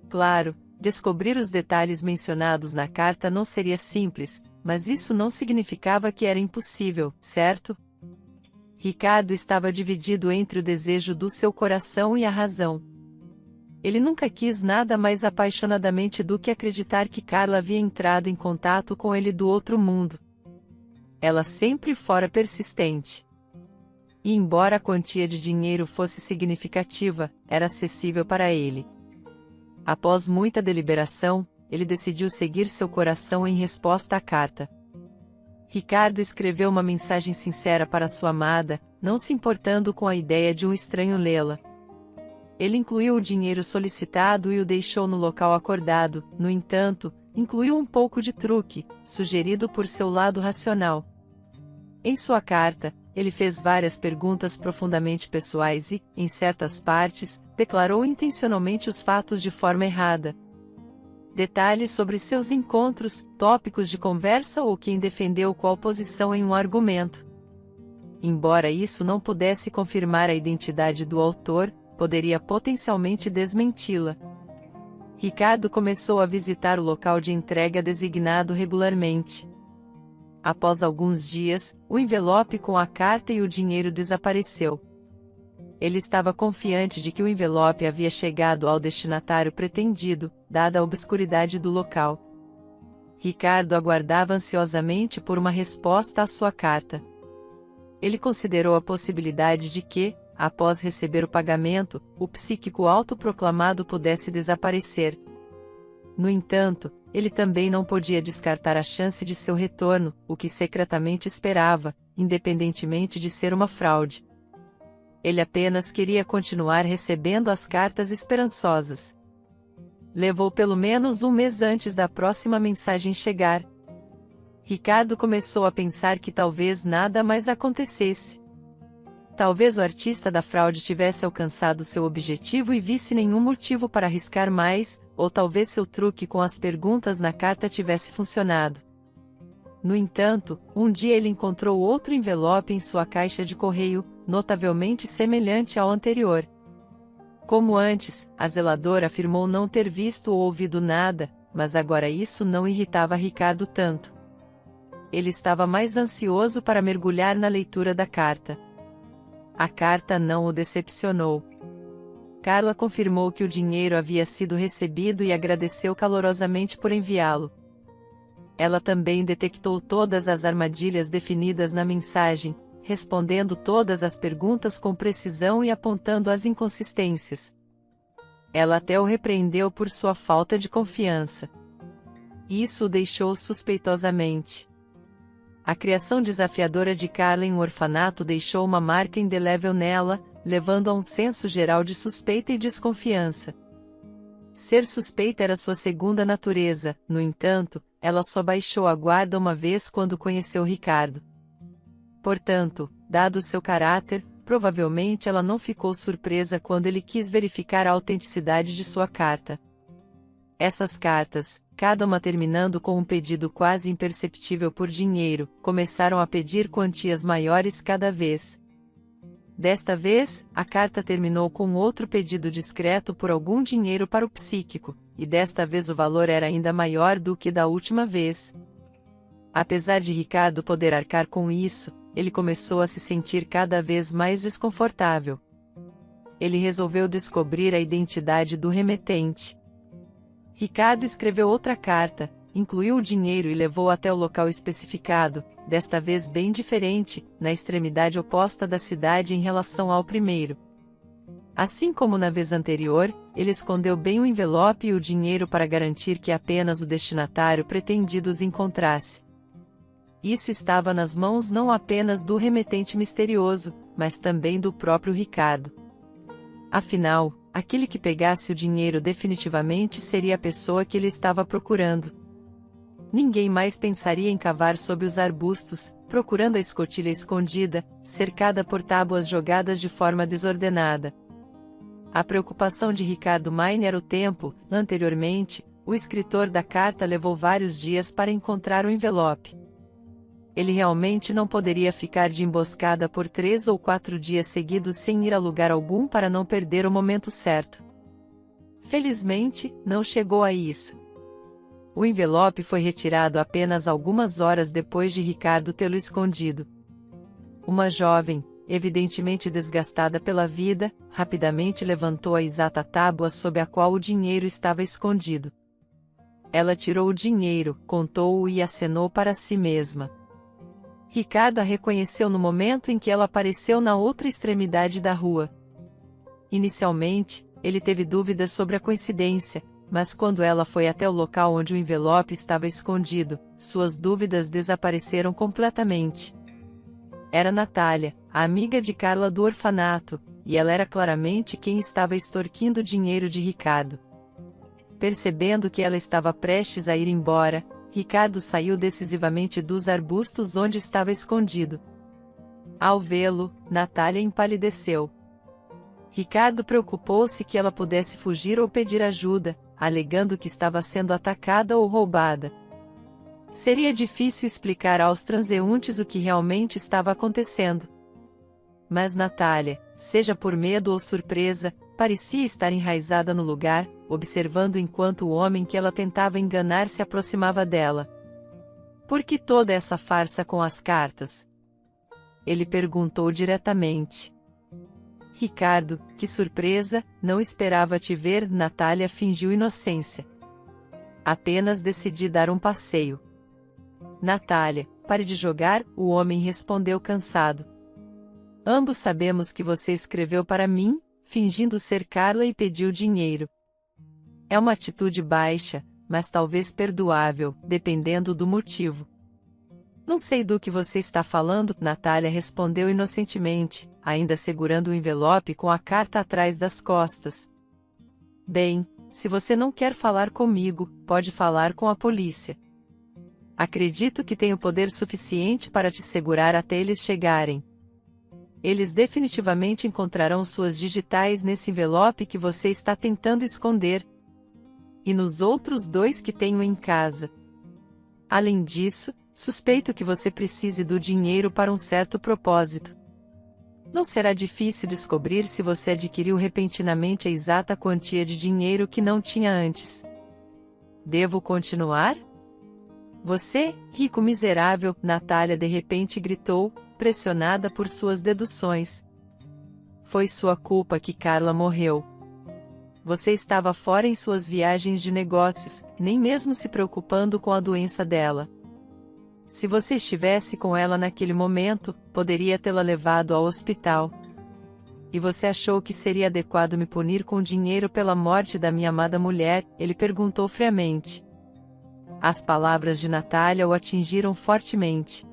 Claro, descobrir os detalhes mencionados na carta não seria simples, mas isso não significava que era impossível, certo? Ricardo estava dividido entre o desejo do seu coração e a razão. Ele nunca quis nada mais apaixonadamente do que acreditar que Carla havia entrado em contato com ele do outro mundo. Ela sempre fora persistente. E embora a quantia de dinheiro fosse significativa, era acessível para ele. Após muita deliberação, ele decidiu seguir seu coração em resposta à carta. Ricardo escreveu uma mensagem sincera para sua amada, não se importando com a ideia de um estranho lê-la. Ele incluiu o dinheiro solicitado e o deixou no local acordado, no entanto, incluiu um pouco de truque, sugerido por seu lado racional. Em sua carta, ele fez várias perguntas profundamente pessoais e, em certas partes, declarou intencionalmente os fatos de forma errada. Detalhes sobre seus encontros, tópicos de conversa ou quem defendeu qual posição em um argumento. Embora isso não pudesse confirmar a identidade do autor, poderia potencialmente desmenti-la. Ricardo começou a visitar o local de entrega designado regularmente. Após alguns dias, o envelope com a carta e o dinheiro desapareceu. Ele estava confiante de que o envelope havia chegado ao destinatário pretendido, dada a obscuridade do local. Ricardo aguardava ansiosamente por uma resposta à sua carta. Ele considerou a possibilidade de que, após receber o pagamento, o psíquico autoproclamado pudesse desaparecer. No entanto, ele também não podia descartar a chance de seu retorno, o que secretamente esperava, independentemente de ser uma fraude. Ele apenas queria continuar recebendo as cartas esperançosas. Levou pelo menos um mês antes da próxima mensagem chegar. Ricardo começou a pensar que talvez nada mais acontecesse. Talvez o artista da fraude tivesse alcançado seu objetivo e visse nenhum motivo para arriscar mais, ou talvez seu truque com as perguntas na carta tivesse funcionado. No entanto, um dia ele encontrou outro envelope em sua caixa de correio, notavelmente semelhante ao anterior. Como antes, a zeladora afirmou não ter visto ou ouvido nada, mas agora isso não irritava Ricardo tanto. Ele estava mais ansioso para mergulhar na leitura da carta. A carta não o decepcionou. Carla confirmou que o dinheiro havia sido recebido e agradeceu calorosamente por enviá-lo. Ela também detectou todas as armadilhas definidas na mensagem, respondendo todas as perguntas com precisão e apontando as inconsistências. Ela até o repreendeu por sua falta de confiança. Isso o deixou suspeitosamente. A criação desafiadora de Carla em um orfanato deixou uma marca indelével nela, levando a um senso geral de suspeita e desconfiança. Ser suspeita era sua segunda natureza, no entanto, ela só baixou a guarda uma vez quando conheceu Ricardo. Portanto, dado seu caráter, provavelmente ela não ficou surpresa quando ele quis verificar a autenticidade de sua carta. Essas cartas, cada uma terminando com um pedido quase imperceptível por dinheiro, começaram a pedir quantias maiores cada vez. Desta vez, a carta terminou com outro pedido discreto por algum dinheiro para o psíquico, e desta vez o valor era ainda maior do que da última vez. Apesar de Ricardo poder arcar com isso, ele começou a se sentir cada vez mais desconfortável. Ele resolveu descobrir a identidade do remetente. Ricardo escreveu outra carta, incluiu o dinheiro e levou até o local especificado, desta vez bem diferente, na extremidade oposta da cidade em relação ao primeiro. Assim como na vez anterior, ele escondeu bem o envelope e o dinheiro para garantir que apenas o destinatário pretendido os encontrasse. Isso estava nas mãos não apenas do remetente misterioso, mas também do próprio Ricardo. Afinal, aquele que pegasse o dinheiro definitivamente seria a pessoa que ele estava procurando. Ninguém mais pensaria em cavar sob os arbustos, procurando a escotilha escondida, cercada por tábuas jogadas de forma desordenada. A preocupação de Ricardo Maine era o tempo. Anteriormente, o escritor da carta levou vários dias para encontrar o envelope. Ele realmente não poderia ficar de emboscada por 3 ou 4 dias seguidos sem ir a lugar algum para não perder o momento certo. Felizmente, não chegou a isso. O envelope foi retirado apenas algumas horas depois de Ricardo tê-lo escondido. Uma jovem, evidentemente desgastada pela vida, rapidamente levantou a exata tábua sob a qual o dinheiro estava escondido. Ela tirou o dinheiro, contou-o e acenou para si mesma. Ricardo a reconheceu no momento em que ela apareceu na outra extremidade da rua. Inicialmente, ele teve dúvidas sobre a coincidência, mas quando ela foi até o local onde o envelope estava escondido, suas dúvidas desapareceram completamente. Era Natália, a amiga de Carla do orfanato, e ela era claramente quem estava extorquindo o dinheiro de Ricardo. Percebendo que ela estava prestes a ir embora, Ricardo saiu decisivamente dos arbustos onde estava escondido. Ao vê-lo, Natália empalideceu. Ricardo preocupou-se que ela pudesse fugir ou pedir ajuda, alegando que estava sendo atacada ou roubada. Seria difícil explicar aos transeuntes o que realmente estava acontecendo. Mas Natália, seja por medo ou surpresa, parecia estar enraizada no lugar, observando enquanto o homem que ela tentava enganar se aproximava dela. Por que toda essa farsa com as cartas? Ele perguntou diretamente. Ricardo, que surpresa, não esperava te ver. Natália fingiu inocência. Apenas decidi dar um passeio. Natália, pare de jogar, o homem respondeu cansado. Ambos sabemos que você escreveu para mim, fingindo ser Carla e pediu dinheiro. É uma atitude baixa, mas talvez perdoável, dependendo do motivo. Não sei do que você está falando, Natália respondeu inocentemente, ainda segurando o envelope com a carta atrás das costas. Bem, se você não quer falar comigo, pode falar com a polícia. Acredito que tenho poder suficiente para te segurar até eles chegarem. Eles definitivamente encontrarão suas digitais nesse envelope que você está tentando esconder. E nos outros 2 que tenho em casa. Além disso, suspeito que você precise do dinheiro para um certo propósito. Não será difícil descobrir se você adquiriu repentinamente a exata quantia de dinheiro que não tinha antes. Devo continuar? Você, rico miserável, Natália de repente gritou, pressionada por suas deduções. Foi sua culpa que Carla morreu. Você estava fora em suas viagens de negócios, nem mesmo se preocupando com a doença dela. Se você estivesse com ela naquele momento, poderia tê-la levado ao hospital. E você achou que seria adequado me punir com dinheiro pela morte da minha amada mulher? Ele perguntou friamente. As palavras de Natália o atingiram fortemente.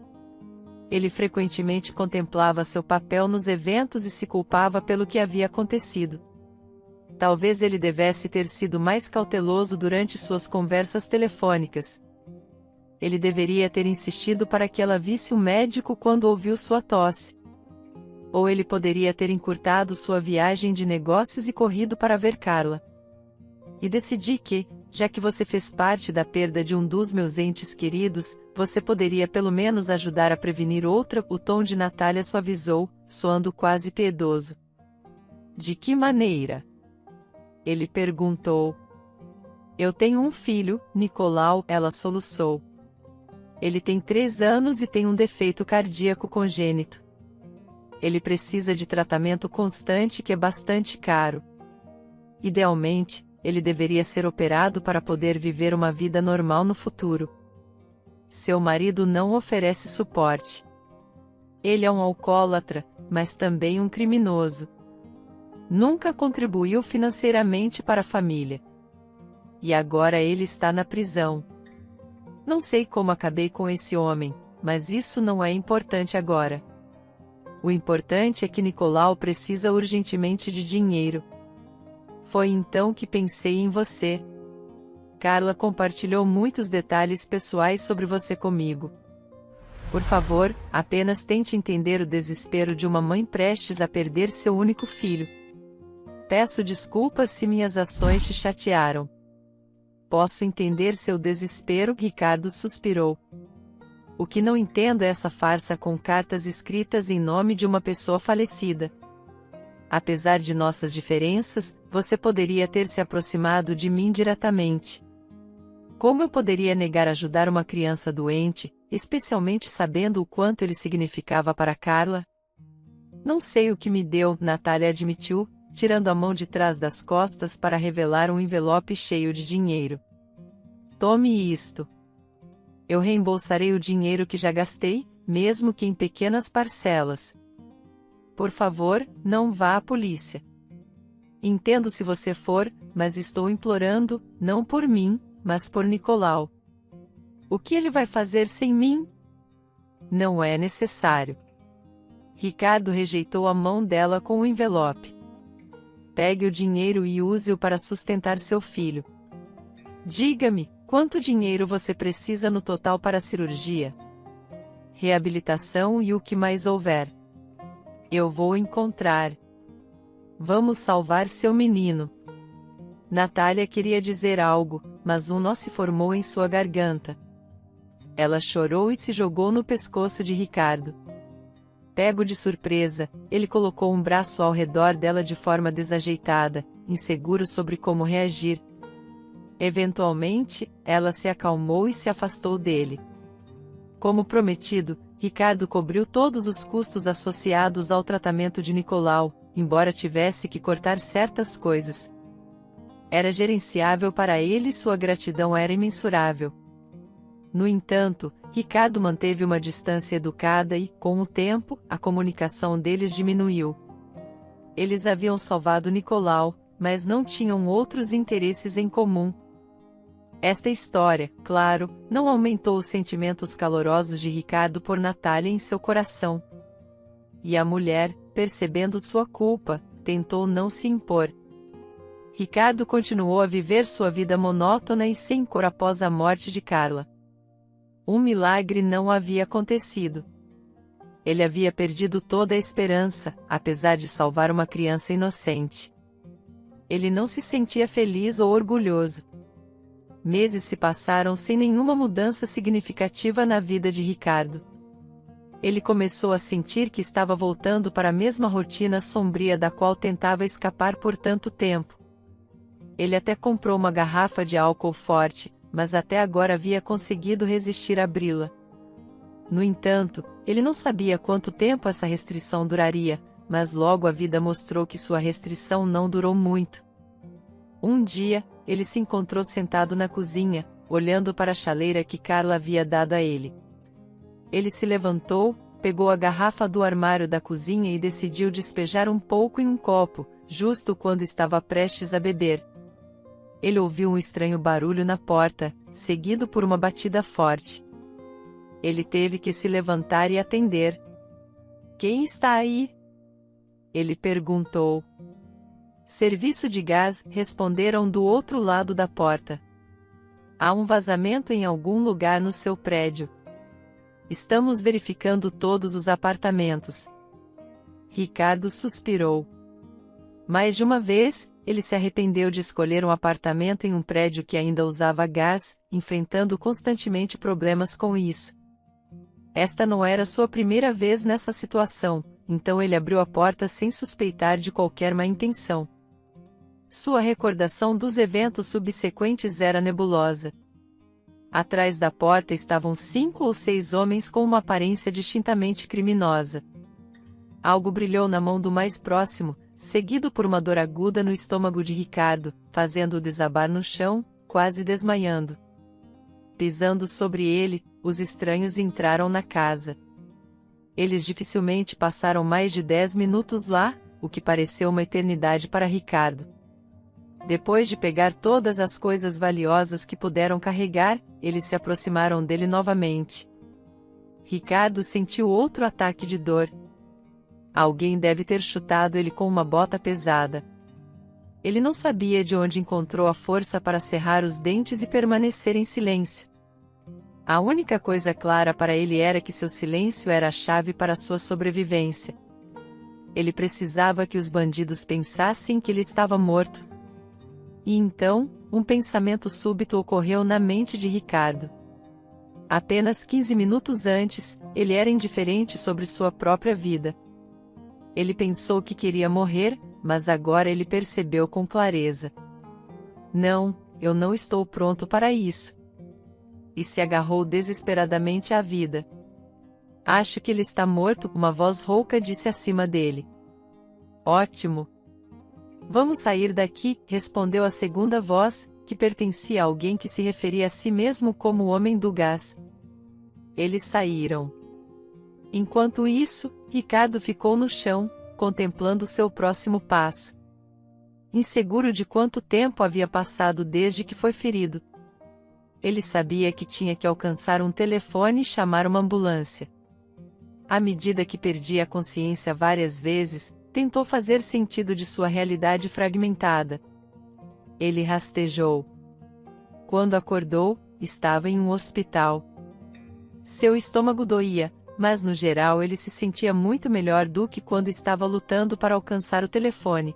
Ele frequentemente contemplava seu papel nos eventos e se culpava pelo que havia acontecido. Talvez ele devesse ter sido mais cauteloso durante suas conversas telefônicas. Ele deveria ter insistido para que ela visse um médico quando ouviu sua tosse. Ou ele poderia ter encurtado sua viagem de negócios e corrido para ver Carla. E decidi que, já que você fez parte da perda de um dos meus entes queridos, você poderia pelo menos ajudar a prevenir outra. O tom de Natália suavizou, soando quase piedoso. De que maneira? Ele perguntou. Eu tenho um filho, Nicolau, ela soluçou. Ele tem 3 anos e tem um defeito cardíaco congênito. Ele precisa de tratamento constante que é bastante caro. Idealmente, ele deveria ser operado para poder viver uma vida normal no futuro. Seu marido não oferece suporte. Ele é um alcoólatra, mas também um criminoso. Nunca contribuiu financeiramente para a família. E agora ele está na prisão. Não sei como acabei com esse homem, mas isso não é importante agora. O importante é que Nicolau precisa urgentemente de dinheiro. Foi então que pensei em você. Carla compartilhou muitos detalhes pessoais sobre você comigo. Por favor, apenas tente entender o desespero de uma mãe prestes a perder seu único filho. Peço desculpas se minhas ações te chatearam. Posso entender seu desespero, Ricardo suspirou. O que não entendo é essa farsa com cartas escritas em nome de uma pessoa falecida. Apesar de nossas diferenças, você poderia ter se aproximado de mim diretamente. Como eu poderia negar ajudar uma criança doente, especialmente sabendo o quanto ele significava para Carla? Não sei o que me deu, Natália admitiu, tirando a mão de trás das costas para revelar um envelope cheio de dinheiro. Tome isto. Eu reembolsarei o dinheiro que já gastei, mesmo que em pequenas parcelas. Por favor, não vá à polícia. Entendo se você for, mas estou implorando, não por mim, mas por Nicolau. O que ele vai fazer sem mim? Não é necessário. Ricardo rejeitou a mão dela com o envelope. Pegue o dinheiro e use-o para sustentar seu filho. Diga-me, quanto dinheiro você precisa no total para a cirurgia? Reabilitação e o que mais houver. Eu vou encontrar. Vamos salvar seu menino. Natália queria dizer algo, mas um nó se formou em sua garganta. Ela chorou e se jogou no pescoço de Ricardo. Pego de surpresa, ele colocou um braço ao redor dela de forma desajeitada, inseguro sobre como reagir. Eventualmente, ela se acalmou e se afastou dele. Como prometido, Ricardo cobriu todos os custos associados ao tratamento de Nicolau, embora tivesse que cortar certas coisas. Era gerenciável para ele e sua gratidão era imensurável. No entanto, Ricardo manteve uma distância educada e, com o tempo, a comunicação deles diminuiu. Eles haviam salvado Nicolau, mas não tinham outros interesses em comum. Esta história, claro, não aumentou os sentimentos calorosos de Ricardo por Natália em seu coração. E a mulher, percebendo sua culpa, tentou não se impor. Ricardo continuou a viver sua vida monótona e sem cor após a morte de Carla. Um milagre não havia acontecido. Ele havia perdido toda a esperança, apesar de salvar uma criança inocente. Ele não se sentia feliz ou orgulhoso. Meses se passaram sem nenhuma mudança significativa na vida de Ricardo. Ele começou a sentir que estava voltando para a mesma rotina sombria da qual tentava escapar por tanto tempo. Ele até comprou uma garrafa de álcool forte, mas até agora havia conseguido resistir a abri-la. No entanto, ele não sabia quanto tempo essa restrição duraria, mas logo a vida mostrou que sua restrição não durou muito. Um dia, ele se encontrou sentado na cozinha, olhando para a chaleira que Carla havia dado a ele. Ele se levantou, pegou a garrafa do armário da cozinha e decidiu despejar um pouco em um copo, justo quando estava prestes a beber. Ele ouviu um estranho barulho na porta, seguido por uma batida forte. Ele teve que se levantar e atender. "Quem está aí?" ele perguntou. "Serviço de gás", responderam do outro lado da porta. "Há um vazamento em algum lugar no seu prédio. Estamos verificando todos os apartamentos." Ricardo suspirou. Mais de uma vez, ele se arrependeu de escolher um apartamento em um prédio que ainda usava gás, enfrentando constantemente problemas com isso. Esta não era sua primeira vez nessa situação, então ele abriu a porta sem suspeitar de qualquer má intenção. Sua recordação dos eventos subsequentes era nebulosa. Atrás da porta estavam 5 ou 6 homens com uma aparência distintamente criminosa. Algo brilhou na mão do mais próximo, seguido por uma dor aguda no estômago de Ricardo, fazendo-o desabar no chão, quase desmaiando. Pisando sobre ele, os estranhos entraram na casa. Eles dificilmente passaram mais de 10 minutos lá, o que pareceu uma eternidade para Ricardo. Depois de pegar todas as coisas valiosas que puderam carregar, eles se aproximaram dele novamente. Ricardo sentiu outro ataque de dor. Alguém deve ter chutado ele com uma bota pesada. Ele não sabia de onde encontrou a força para cerrar os dentes e permanecer em silêncio. A única coisa clara para ele era que seu silêncio era a chave para sua sobrevivência. Ele precisava que os bandidos pensassem que ele estava morto. E então, um pensamento súbito ocorreu na mente de Ricardo. Apenas 15 minutos antes, ele era indiferente sobre sua própria vida. Ele pensou que queria morrer, mas agora ele percebeu com clareza. Não, eu não estou pronto para isso. E se agarrou desesperadamente à vida. Acho que ele está morto, uma voz rouca disse acima dele. Ótimo. Vamos sair daqui, respondeu a segunda voz, que pertencia a alguém que se referia a si mesmo como o homem do gás. Eles saíram. Enquanto isso, Ricardo ficou no chão, contemplando seu próximo passo. Inseguro de quanto tempo havia passado desde que foi ferido. Ele sabia que tinha que alcançar um telefone e chamar uma ambulância. À medida que perdia a consciência várias vezes, tentou fazer sentido de sua realidade fragmentada. Ele rastejou. Quando acordou, estava em um hospital. Seu estômago doía, mas no geral ele se sentia muito melhor do que quando estava lutando para alcançar o telefone.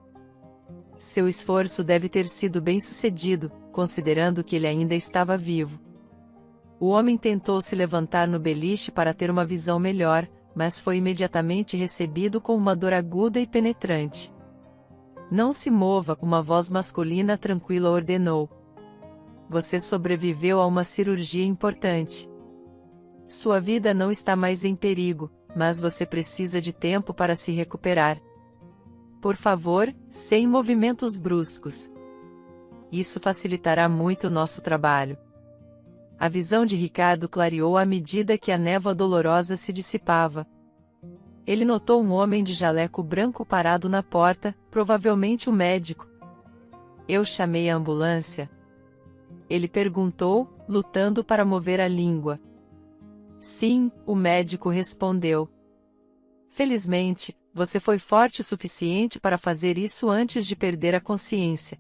Seu esforço deve ter sido bem-sucedido, considerando que ele ainda estava vivo. O homem tentou se levantar no beliche para ter uma visão melhor, mas foi imediatamente recebido com uma dor aguda e penetrante. Não se mova, uma voz masculina tranquila ordenou. Você sobreviveu a uma cirurgia importante. Sua vida não está mais em perigo, mas você precisa de tempo para se recuperar. Por favor, sem movimentos bruscos. Isso facilitará muito nosso trabalho. A visão de Ricardo clareou à medida que a névoa dolorosa se dissipava. Ele notou um homem de jaleco branco parado na porta, provavelmente um médico. Eu chamei a ambulância? Ele perguntou, lutando para mover a língua. Sim, o médico respondeu. Felizmente, você foi forte o suficiente para fazer isso antes de perder a consciência.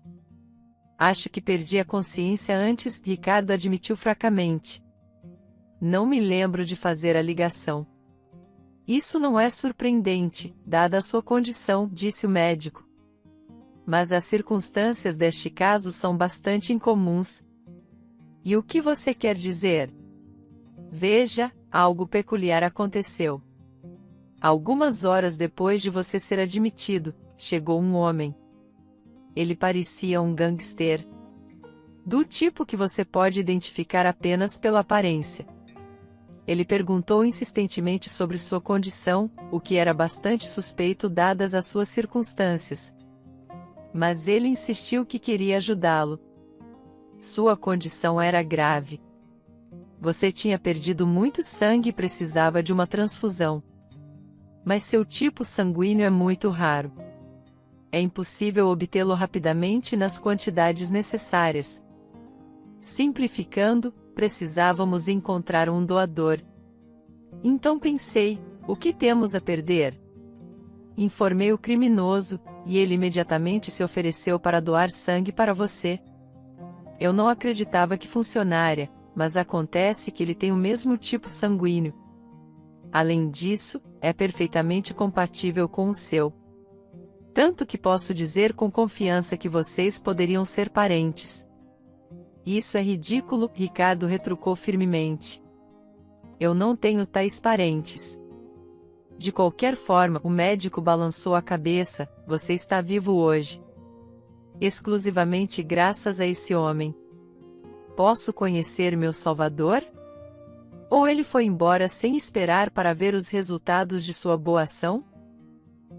Acho que perdi a consciência antes, Ricardo admitiu fracamente. Não me lembro de fazer a ligação. Isso não é surpreendente, dada a sua condição, disse o médico. Mas as circunstâncias deste caso são bastante incomuns. E o que você quer dizer? Veja, algo peculiar aconteceu. Algumas horas depois de você ser admitido, chegou um homem. Ele parecia um gangster. Do tipo que você pode identificar apenas pela aparência. Ele perguntou insistentemente sobre sua condição, o que era bastante suspeito dadas as suas circunstâncias. Mas ele insistiu que queria ajudá-lo. Sua condição era grave. Você tinha perdido muito sangue e precisava de uma transfusão. Mas seu tipo sanguíneo é muito raro. É impossível obtê-lo rapidamente nas quantidades necessárias. Simplificando, precisávamos encontrar um doador. Então pensei, o que temos a perder? Informei o criminoso, e ele imediatamente se ofereceu para doar sangue para você. Eu não acreditava que funcionaria, mas acontece que ele tem o mesmo tipo sanguíneo. Além disso, é perfeitamente compatível com o seu. Tanto que posso dizer com confiança que vocês poderiam ser parentes. Isso é ridículo, Ricardo retrucou firmemente. Eu não tenho tais parentes. De qualquer forma, o médico balançou a cabeça, você está vivo hoje. Exclusivamente graças a esse homem. Posso conhecer meu Salvador? Ou ele foi embora sem esperar para ver os resultados de sua boa ação?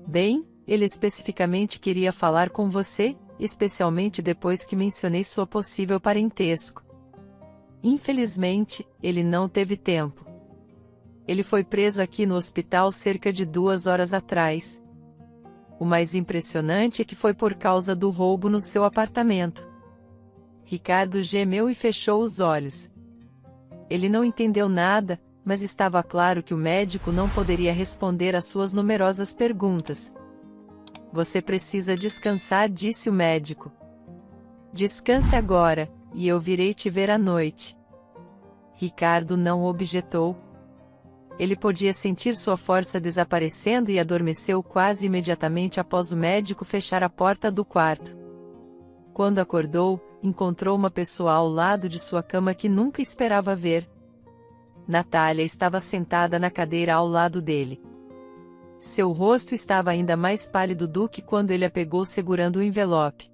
Bem, ele especificamente queria falar com você, especialmente depois que mencionei sua possível parentesco. Infelizmente, ele não teve tempo. Ele foi preso aqui no hospital cerca de 2 horas atrás. O mais impressionante é que foi por causa do roubo no seu apartamento. Ricardo gemeu e fechou os olhos. Ele não entendeu nada, mas estava claro que o médico não poderia responder às suas numerosas perguntas. Você precisa descansar, disse o médico. Descanse agora, e eu virei te ver à noite. Ricardo não objetou. Ele podia sentir sua força desaparecendo e adormeceu quase imediatamente após o médico fechar a porta do quarto. Quando acordou, encontrou uma pessoa ao lado de sua cama que nunca esperava ver. Natália estava sentada na cadeira ao lado dele. Seu rosto estava ainda mais pálido do que quando ele a pegou segurando o envelope.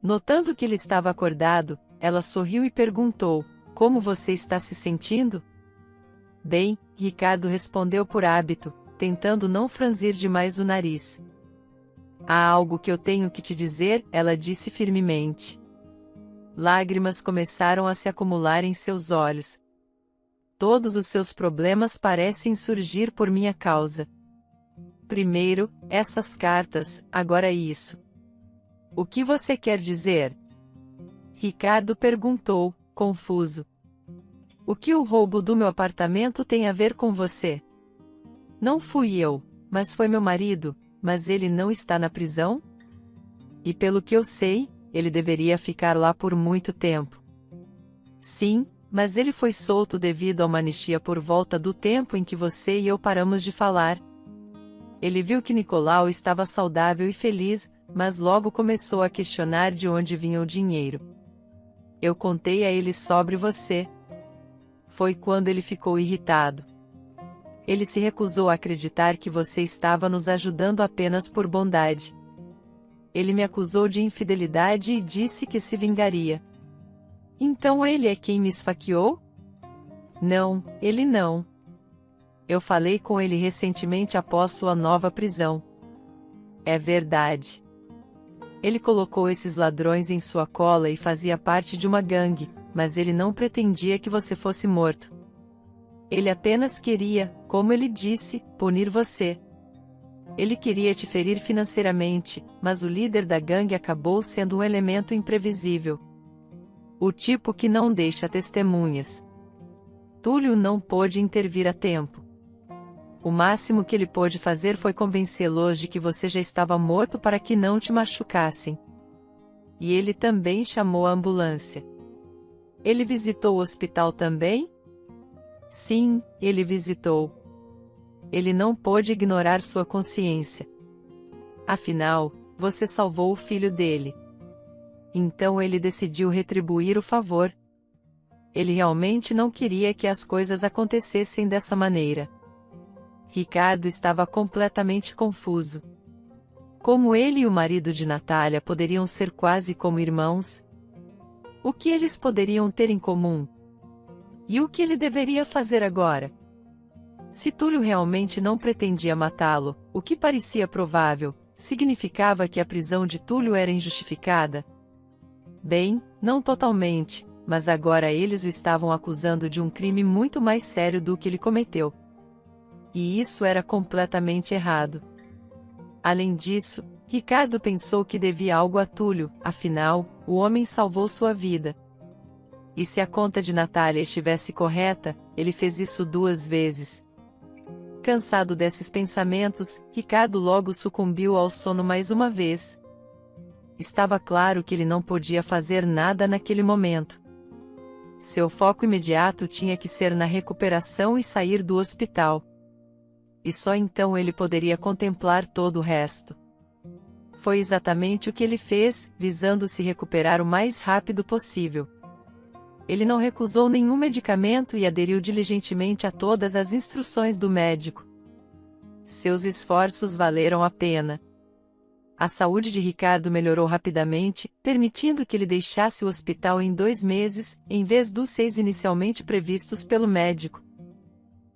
Notando que ele estava acordado, ela sorriu e perguntou: "Como você está se sentindo?" "Bem", Ricardo respondeu por hábito, tentando não franzir demais o nariz. "Há algo que eu tenho que te dizer", ela disse firmemente. Lágrimas começaram a se acumular em seus olhos. "Todos os seus problemas parecem surgir por minha causa. Primeiro, essas cartas, agora isso. O que você quer dizer?" Ricardo perguntou, confuso. "O que o roubo do meu apartamento tem a ver com você?" "Não fui eu, mas foi meu marido, mas ele não está na prisão?" "E pelo que eu sei, ele deveria ficar lá por muito tempo." "Sim, mas ele foi solto devido a uma anistia por volta do tempo em que você e eu paramos de falar. Ele viu que Nicolau estava saudável e feliz, mas logo começou a questionar de onde vinha o dinheiro. Eu contei a ele sobre você. Foi quando ele ficou irritado. Ele se recusou a acreditar que você estava nos ajudando apenas por bondade. Ele me acusou de infidelidade e disse que se vingaria." "Então ele é quem me esfaqueou?" "Não, ele não. Eu falei com ele recentemente após sua nova prisão." "É verdade. Ele colocou esses ladrões em sua cola e fazia parte de uma gangue, mas ele não pretendia que você fosse morto. Ele apenas queria, como ele disse, punir você. Ele queria te ferir financeiramente, mas o líder da gangue acabou sendo um elemento imprevisível. O tipo que não deixa testemunhas. Túlio não pôde intervir a tempo. O máximo que ele pôde fazer foi convencê-los de que você já estava morto para que não te machucassem. E ele também chamou a ambulância." "Ele visitou o hospital também?" "Sim, ele visitou. Ele não pôde ignorar sua consciência. Afinal, você salvou o filho dele. Então ele decidiu retribuir o favor. Ele realmente não queria que as coisas acontecessem dessa maneira." Ricardo estava completamente confuso. Como ele e o marido de Natália poderiam ser quase como irmãos? O que eles poderiam ter em comum? E o que ele deveria fazer agora? Se Túlio realmente não pretendia matá-lo, o que parecia provável, significava que a prisão de Túlio era injustificada? Bem, não totalmente, mas agora eles o estavam acusando de um crime muito mais sério do que ele cometeu. E isso era completamente errado. Além disso, Ricardo pensou que devia algo a Túlio, afinal, o homem salvou sua vida. E se a conta de Natália estivesse correta, ele fez isso 2 vezes. Cansado desses pensamentos, Ricardo logo sucumbiu ao sono mais uma vez. Estava claro que ele não podia fazer nada naquele momento. Seu foco imediato tinha que ser na recuperação e sair do hospital. E só então ele poderia contemplar todo o resto. Foi exatamente o que ele fez, visando se recuperar o mais rápido possível. Ele não recusou nenhum medicamento e aderiu diligentemente a todas as instruções do médico. Seus esforços valeram a pena. A saúde de Ricardo melhorou rapidamente, permitindo que ele deixasse o hospital em 2 meses, em vez dos 6 inicialmente previstos pelo médico.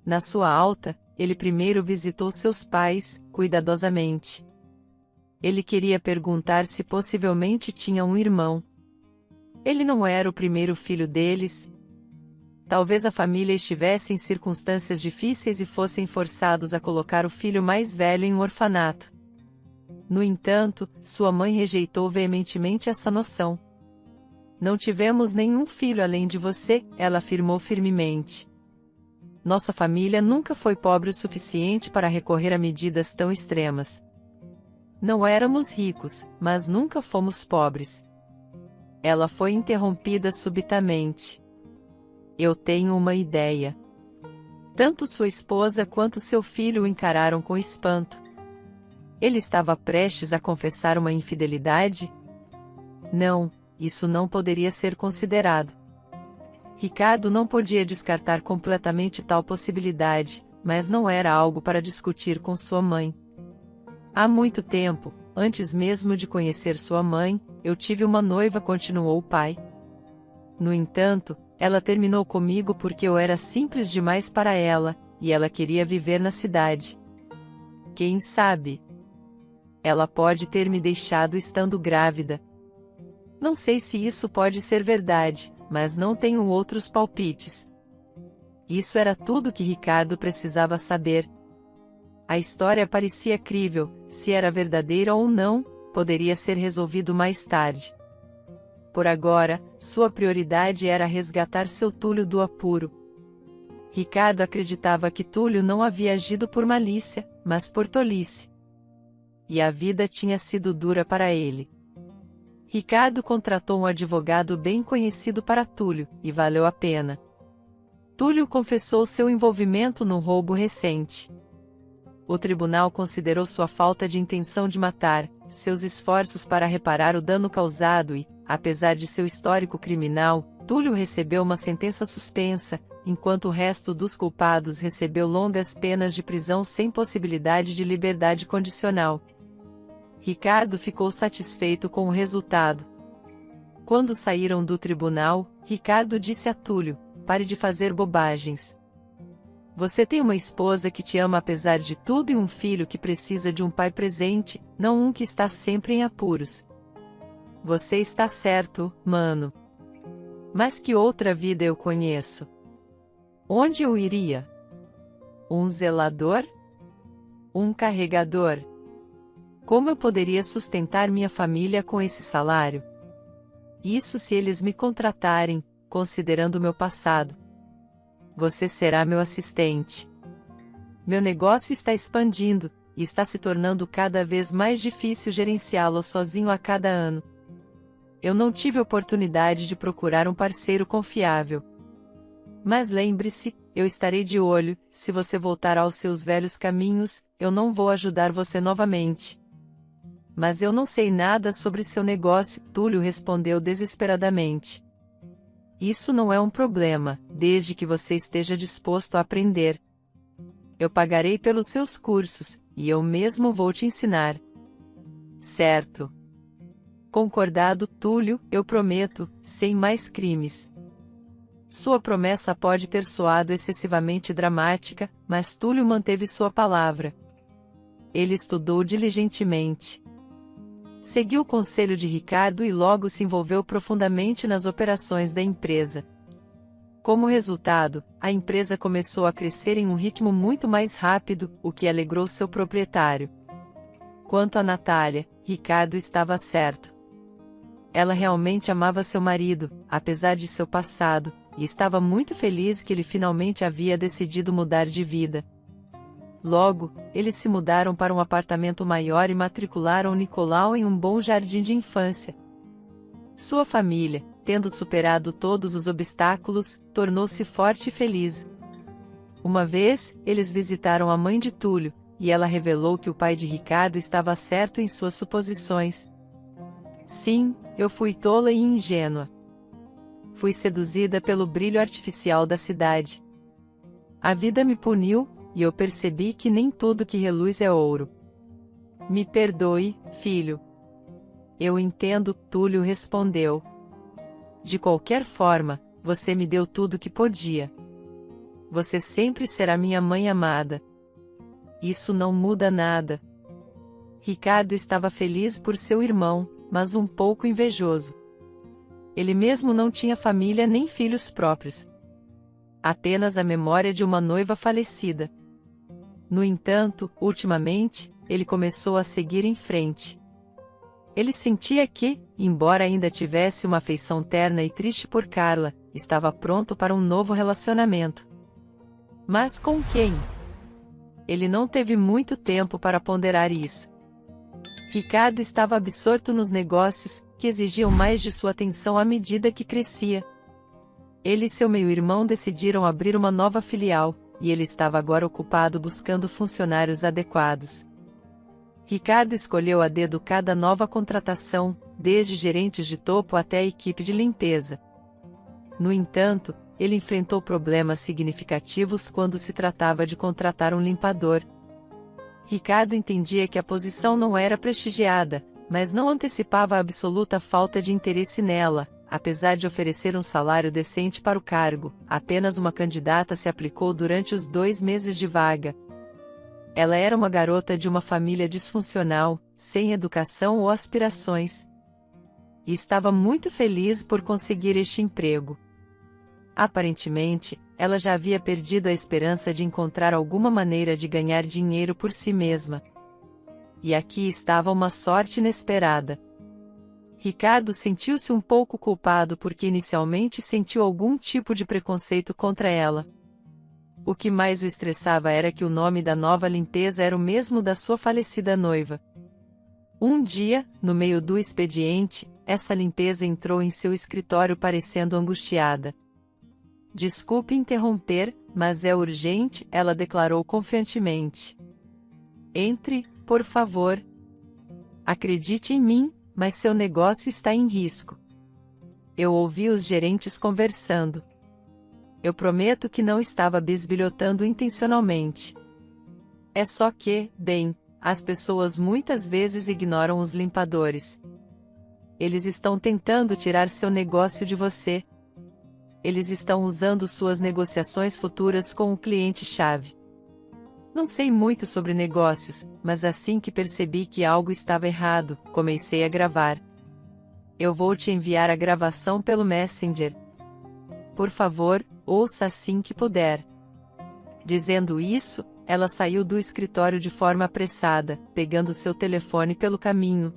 Na sua alta, ele primeiro visitou seus pais, cuidadosamente. Ele queria perguntar se possivelmente tinha um irmão. Ele não era o primeiro filho deles. Talvez a família estivesse em circunstâncias difíceis e fossem forçados a colocar o filho mais velho em um orfanato. No entanto, sua mãe rejeitou veementemente essa noção. Não tivemos nenhum filho além de você, ela afirmou firmemente. Nossa família nunca foi pobre o suficiente para recorrer a medidas tão extremas. Não éramos ricos, mas nunca fomos pobres. Ela foi interrompida subitamente. Eu tenho uma ideia. Tanto sua esposa quanto seu filho o encararam com espanto. Ele estava prestes a confessar uma infidelidade? Não, isso não poderia ser considerado. Ricardo não podia descartar completamente tal possibilidade, mas não era algo para discutir com sua mãe. Há muito tempo, antes mesmo de conhecer sua mãe, eu tive uma noiva, continuou o pai. No entanto, ela terminou comigo porque eu era simples demais para ela, e ela queria viver na cidade. Quem sabe? Ela pode ter me deixado estando grávida. Não sei se isso pode ser verdade, mas não tenho outros palpites. Isso era tudo que Ricardo precisava saber. A história parecia crível, se era verdadeira ou não, poderia ser resolvido mais tarde. Por agora, sua prioridade era resgatar seu Túlio do apuro. Ricardo acreditava que Túlio não havia agido por malícia, mas por tolice. E a vida tinha sido dura para ele. Ricardo contratou um advogado bem conhecido para Túlio, e valeu a pena. Túlio confessou seu envolvimento no roubo recente. O tribunal considerou sua falta de intenção de matar, seus esforços para reparar o dano causado e, apesar de seu histórico criminal, Túlio recebeu uma sentença suspensa, enquanto o resto dos culpados recebeu longas penas de prisão sem possibilidade de liberdade condicional. Ricardo ficou satisfeito com o resultado. Quando saíram do tribunal, Ricardo disse a Túlio: pare de fazer bobagens. Você tem uma esposa que te ama apesar de tudo e um filho que precisa de um pai presente, não um que está sempre em apuros. Você está certo, mano. Mas que outra vida eu conheço? Onde eu iria? Um zelador? Um carregador? Como eu poderia sustentar minha família com esse salário? Isso se eles me contratarem, considerando meu passado. Você será meu assistente. Meu negócio está expandindo, e está se tornando cada vez mais difícil gerenciá-lo sozinho a cada ano. Eu não tive oportunidade de procurar um parceiro confiável. Mas lembre-se, eu estarei de olho, se você voltar aos seus velhos caminhos, eu não vou ajudar você novamente. Mas eu não sei nada sobre seu negócio, Túlio respondeu desesperadamente. Isso não é um problema, desde que você esteja disposto a aprender. Eu pagarei pelos seus cursos, e eu mesmo vou te ensinar. Certo. Concordado, Túlio, eu prometo, sem mais crimes. Sua promessa pode ter soado excessivamente dramática, mas Túlio manteve sua palavra. Ele estudou diligentemente. Seguiu o conselho de Ricardo e logo se envolveu profundamente nas operações da empresa. Como resultado, a empresa começou a crescer em um ritmo muito mais rápido, o que alegrou seu proprietário. Quanto a Natália, Ricardo estava certo. Ela realmente amava seu marido, apesar de seu passado, e estava muito feliz que ele finalmente havia decidido mudar de vida. Logo, eles se mudaram para um apartamento maior e matricularam Nicolau em um bom jardim de infância. Sua família, tendo superado todos os obstáculos, tornou-se forte e feliz. Uma vez, eles visitaram a mãe de Túlio, e ela revelou que o pai de Ricardo estava certo em suas suposições. Sim, eu fui tola e ingênua. Fui seduzida pelo brilho artificial da cidade. A vida me puniu, e eu percebi que nem tudo que reluz é ouro. Me perdoe, filho. Eu entendo, Túlio respondeu. De qualquer forma, você me deu tudo que podia. Você sempre será minha mãe amada. Isso não muda nada. Ricardo estava feliz por seu irmão, mas um pouco invejoso. Ele mesmo não tinha família nem filhos próprios. Apenas a memória de uma noiva falecida. No entanto, ultimamente, ele começou a seguir em frente. Ele sentia que, embora ainda tivesse uma afeição terna e triste por Carla, estava pronto para um novo relacionamento. Mas com quem? Ele não teve muito tempo para ponderar isso. Ricardo estava absorto nos negócios, que exigiam mais de sua atenção à medida que crescia. Ele e seu meio-irmão decidiram abrir uma nova filial, e ele estava agora ocupado buscando funcionários adequados. Ricardo escolheu a dedo cada nova contratação, desde gerentes de topo até a equipe de limpeza. No entanto, ele enfrentou problemas significativos quando se tratava de contratar um limpador. Ricardo entendia que a posição não era prestigiada, mas não antecipava a absoluta falta de interesse nela. Apesar de oferecer um salário decente para o cargo, apenas uma candidata se aplicou durante os 2 meses de vaga. Ela era uma garota de uma família disfuncional, sem educação ou aspirações. E estava muito feliz por conseguir este emprego. Aparentemente, ela já havia perdido a esperança de encontrar alguma maneira de ganhar dinheiro por si mesma. E aqui estava uma sorte inesperada. Ricardo sentiu-se um pouco culpado porque inicialmente sentiu algum tipo de preconceito contra ela. O que mais o estressava era que o nome da nova limpeza era o mesmo da sua falecida noiva. Um dia, no meio do expediente, essa limpeza entrou em seu escritório parecendo angustiada. "Desculpe interromper, mas é urgente", ela declarou confiantemente. "Entre, por favor. Acredite em mim, mas seu negócio está em risco." Eu ouvi os gerentes conversando. Eu prometo que não estava bisbilhotando intencionalmente. É só que, bem, as pessoas muitas vezes ignoram os limpadores. Eles estão tentando tirar seu negócio de você. Eles estão usando suas negociações futuras com o cliente-chave. Não sei muito sobre negócios, mas assim que percebi que algo estava errado, comecei a gravar. Eu vou te enviar a gravação pelo Messenger. Por favor, ouça assim que puder. Dizendo isso, ela saiu do escritório de forma apressada, pegando seu telefone pelo caminho.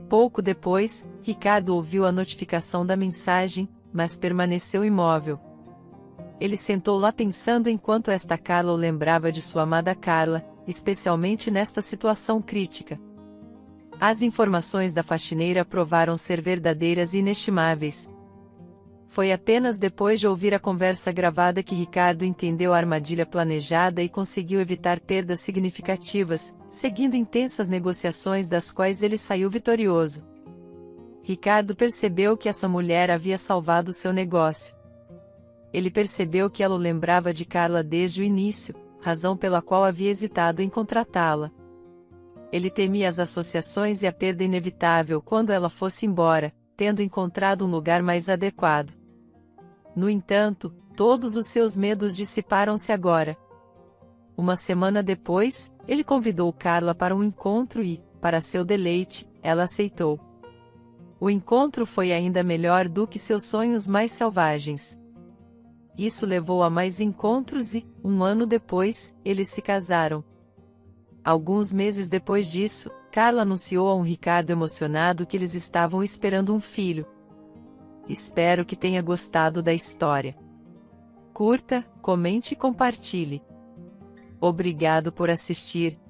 Pouco depois, Ricardo ouviu a notificação da mensagem, mas permaneceu imóvel. Ele sentou lá pensando enquanto esta Carla o lembrava de sua amada Carla, especialmente nesta situação crítica. As informações da faxineira provaram ser verdadeiras e inestimáveis. Foi apenas depois de ouvir a conversa gravada que Ricardo entendeu a armadilha planejada e conseguiu evitar perdas significativas, seguindo intensas negociações das quais ele saiu vitorioso. Ricardo percebeu que essa mulher havia salvado seu negócio. Ele percebeu que ela o lembrava de Carla desde o início, razão pela qual havia hesitado em contratá-la. Ele temia as associações e a perda inevitável quando ela fosse embora, tendo encontrado um lugar mais adequado. No entanto, todos os seus medos dissiparam-se agora. Uma semana depois, ele convidou Carla para um encontro e, para seu deleite, ela aceitou. O encontro foi ainda melhor do que seus sonhos mais selvagens. Isso levou a mais encontros e, um ano depois, eles se casaram. Alguns meses depois disso, Carla anunciou a Ricardo emocionado que eles estavam esperando um filho. Espero que tenha gostado da história. Curta, comente e compartilhe. Obrigado por assistir.